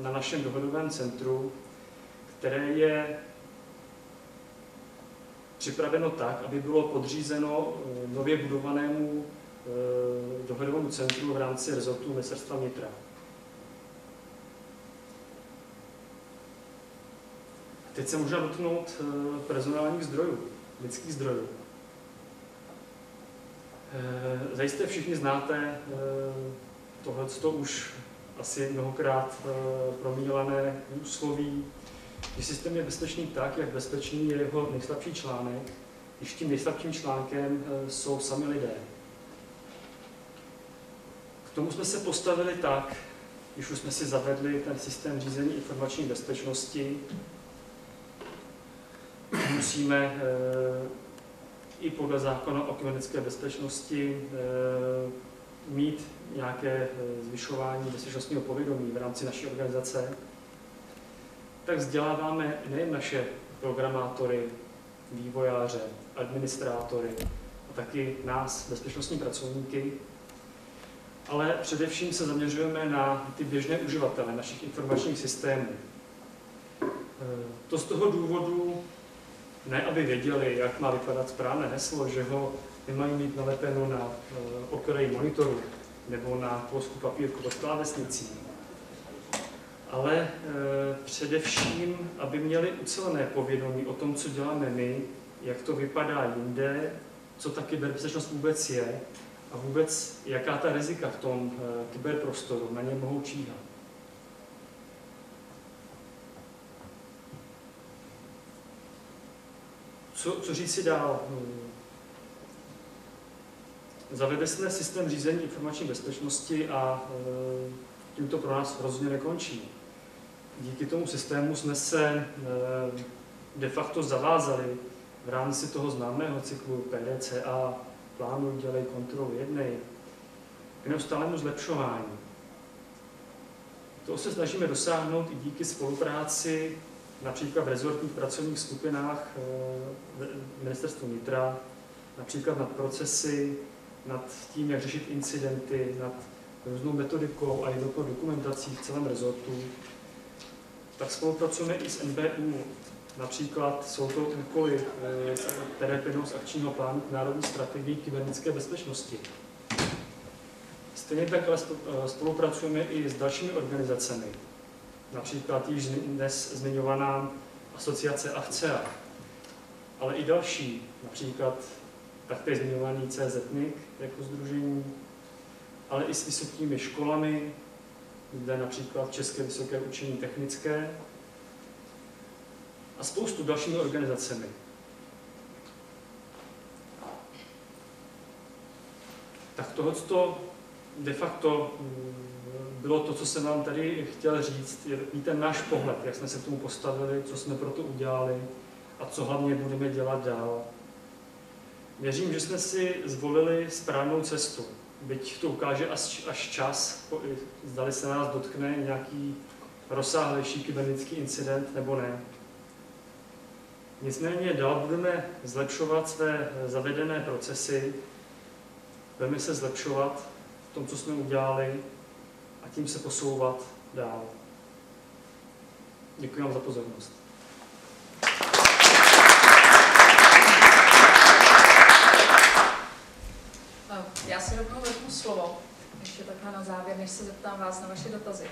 D: na našem dohledovém centru, které je připraveno tak, aby bylo podřízeno nově budovanému dohledovému centru v rámci rezortu Ministerstva vnitra. Teď se můžeme dotknout personálních zdrojů, lidských zdrojů. Zajisté všichni znáte tohleto už asi mnohokrát promílané úsloví, že systém je bezpečný tak, jak bezpečný je jeho nejslabší článek, když tím nejslabším článkem jsou sami lidé. K tomu jsme se postavili tak, když už jsme si zavedli ten systém řízení informační bezpečnosti, musíme i podle zákona o kybernetické bezpečnosti mít nějaké zvyšování bezpečnostního povědomí v rámci naší organizace, tak vzděláváme nejen naše programátory, vývojáře, administrátory a taky nás, bezpečnostní pracovníky, ale především se zaměřujeme na ty běžné uživatele našich informačních systémů. To z toho důvodu, ne aby věděli, jak má vypadat správné heslo, že ho nemají mít nalepeno na okraji monitoru nebo na plosku papírku pod klávesnicí, ale především, aby měli ucelené povědomí o tom, co děláme my, jak to vypadá jinde, co ta kyberbezpečnost vůbec je a vůbec jaká ta rizika v tom kyberprostoru na ně mohou číhat. Co říct si dál? Zavedli jsme systém řízení informační bezpečnosti a tím to pro nás rozhodně nekončí. Díky tomu systému jsme se de facto zavázali v rámci toho známého cyklu PDCA, plánuj, dělej, kontroluj, jednej, k neustálému zlepšování. To se snažíme dosáhnout i díky spolupráci například v rezortních pracovních skupinách Ministerstva vnitra, například nad procesy, nad tím, jak řešit incidenty, nad různou metodikou a jednotnou dokumentací v celém rezortu. Tak spolupracujeme i s NBÚ. Například jsou to úkoly, které plynou z akčního plánu k národní strategii kybernetické bezpečnosti. Stejně tak ale spolupracujeme i s dalšími organizacemi. Například již dnes zmiňovaná asociace AFCEA, ale i další, například taktéž zmiňovaný CZNIC jako sdružení, ale i s vysokými školami, kde například České vysoké učení technické a spoustu dalšími organizacemi. Tak tohleto de facto bylo to, co jsem vám tady chtěl říct, je ten náš pohled, jak jsme se k tomu postavili, co jsme pro to udělali a co hlavně budeme dělat dál. Věřím, že jsme si zvolili správnou cestu, byť to ukáže až čas, zdali se nás dotkne nějaký rozsáhlejší kybernetický incident nebo ne. Nicméně dál budeme zlepšovat své zavedené procesy, budeme se zlepšovat v tom, co jsme udělali, a tím se posouvat dál. Děkuji vám za pozornost.
B: Já si rovnou vezmu slovo, ještě takhle na závěr, než se zeptám vás na vaše dotazy.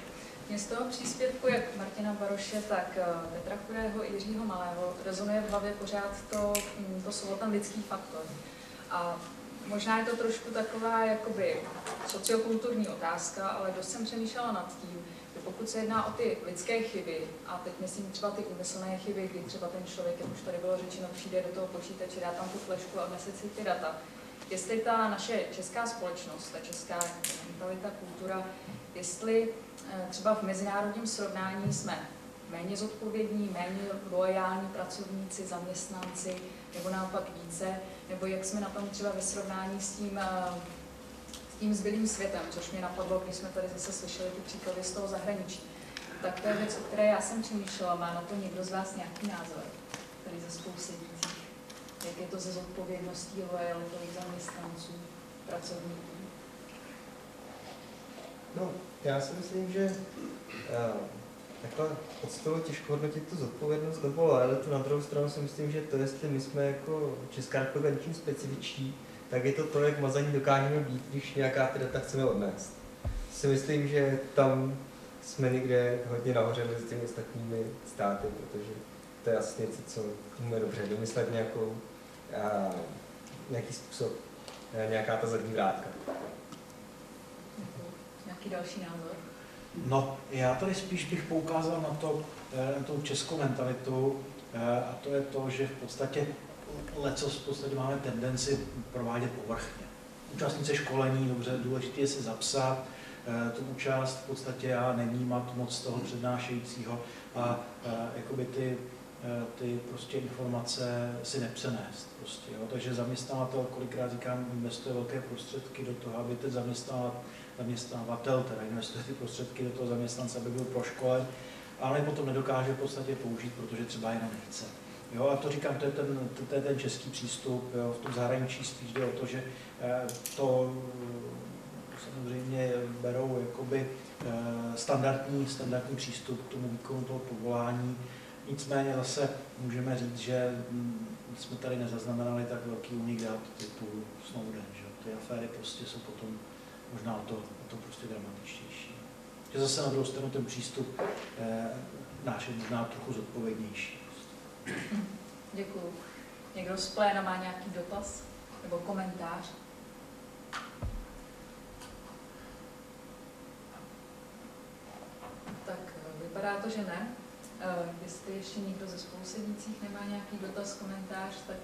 B: Mně z toho příspěvku, jak Martina Baroše, tak Petra Chudého i Jiřího Malého, rezonuje v hlavě pořád to slovo, ten lidský faktor. A možná je to trošku taková jakoby sociokulturní otázka, ale dost jsem přemýšlela nad tím, že pokud se jedná o ty lidské chyby, a teď myslím třeba ty úmyslné chyby, kdy třeba ten člověk, jak už tady bylo řečeno, přijde do toho počítače, dá tam tu flešku a odnese si ty data, jestli ta naše česká společnost, ta česká mentalita, kultura, jestli třeba v mezinárodním srovnání jsme méně zodpovědní, méně loajální pracovníci, zaměstnanci, nebo naopak více, nebo jak jsme na tom třeba ve srovnání s tím zbylým světem, což mě napadlo, když jsme tady zase slyšeli ty příklady z toho zahraničí. Tak to je věc, o které já jsem přemýšlela. Má na to někdo z vás nějaký názor, tady ze spolu sedících? Jak je to ze zodpovědností, lojalitou zaměstnanců, pracovníků?
A: No, já si myslím, že takhle poctivě těžko hodnotit tu zodpovědnost nebo lojalitu. Na druhou stranu si myslím, že to, jestli my jsme jako Česká republika něčím specifičtí, tak je to, jak mazaní dokážeme být, když nějaká ty data chceme odnést. Si myslím, že tam jsme někde hodně nahoře mezi těmi ostatními státy, protože to je asi něco, co umíme dobře vymyslet nějaký způsob, nějaká ta zadní vrátka.
B: Nějaký další názor?
C: No, já tady spíš bych poukázal na tu českou mentalitu, a to je to, že v podstatě lecos v podstatě máme tendenci provádět povrchně. Účastnit se školení, dobře, důležité je si zapsat tu účast, v podstatě já nevnímat moc toho přednášejícího a jakoby ty prostě informace si nepřenést. Prostě, jo. Takže zaměstnavatel, kolikrát říkám, investuje velké prostředky do toho, aby ten zaměstnavatel teda investuje ty prostředky do toho zaměstnance, aby byl proškolen, ale potom nedokáže v podstatě použít, protože třeba jenom nechce. Jo, a to říkám, to je ten český přístup. Jo. V tom zahraničí spíš jde o to, že to samozřejmě berou jakoby standardní přístup k tomu výkonu toho povolání. Nicméně zase můžeme říct, že jsme tady nezaznamenali tak velký únik dat typu Snowden. Že? Ty aféry prostě jsou potom možná o to prostě dramatičtější. Že zase na druhou stranu ten přístup náš je možná trochu zodpovědnější.
B: Děkuju. Někdo z pléna má nějaký dotaz nebo komentář? Tak vypadá to, že ne. Jestli ještě někdo ze spolusedících nemá nějaký dotaz, komentář, tak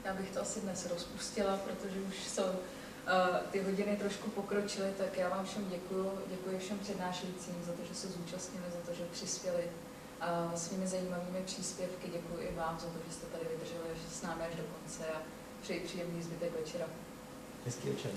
B: já bych to asi dnes rozpustila, protože už jsou ty hodiny trošku pokročily, tak já vám všem děkuji všem přednášejícím za to, že se zúčastnili, za to, že přispěli svými zajímavými příspěvky. Děkuji i vám za to, že jste tady vydrželi, že s námi až do konce a přeji příjemný zbytek večera.
A: Hezký večer.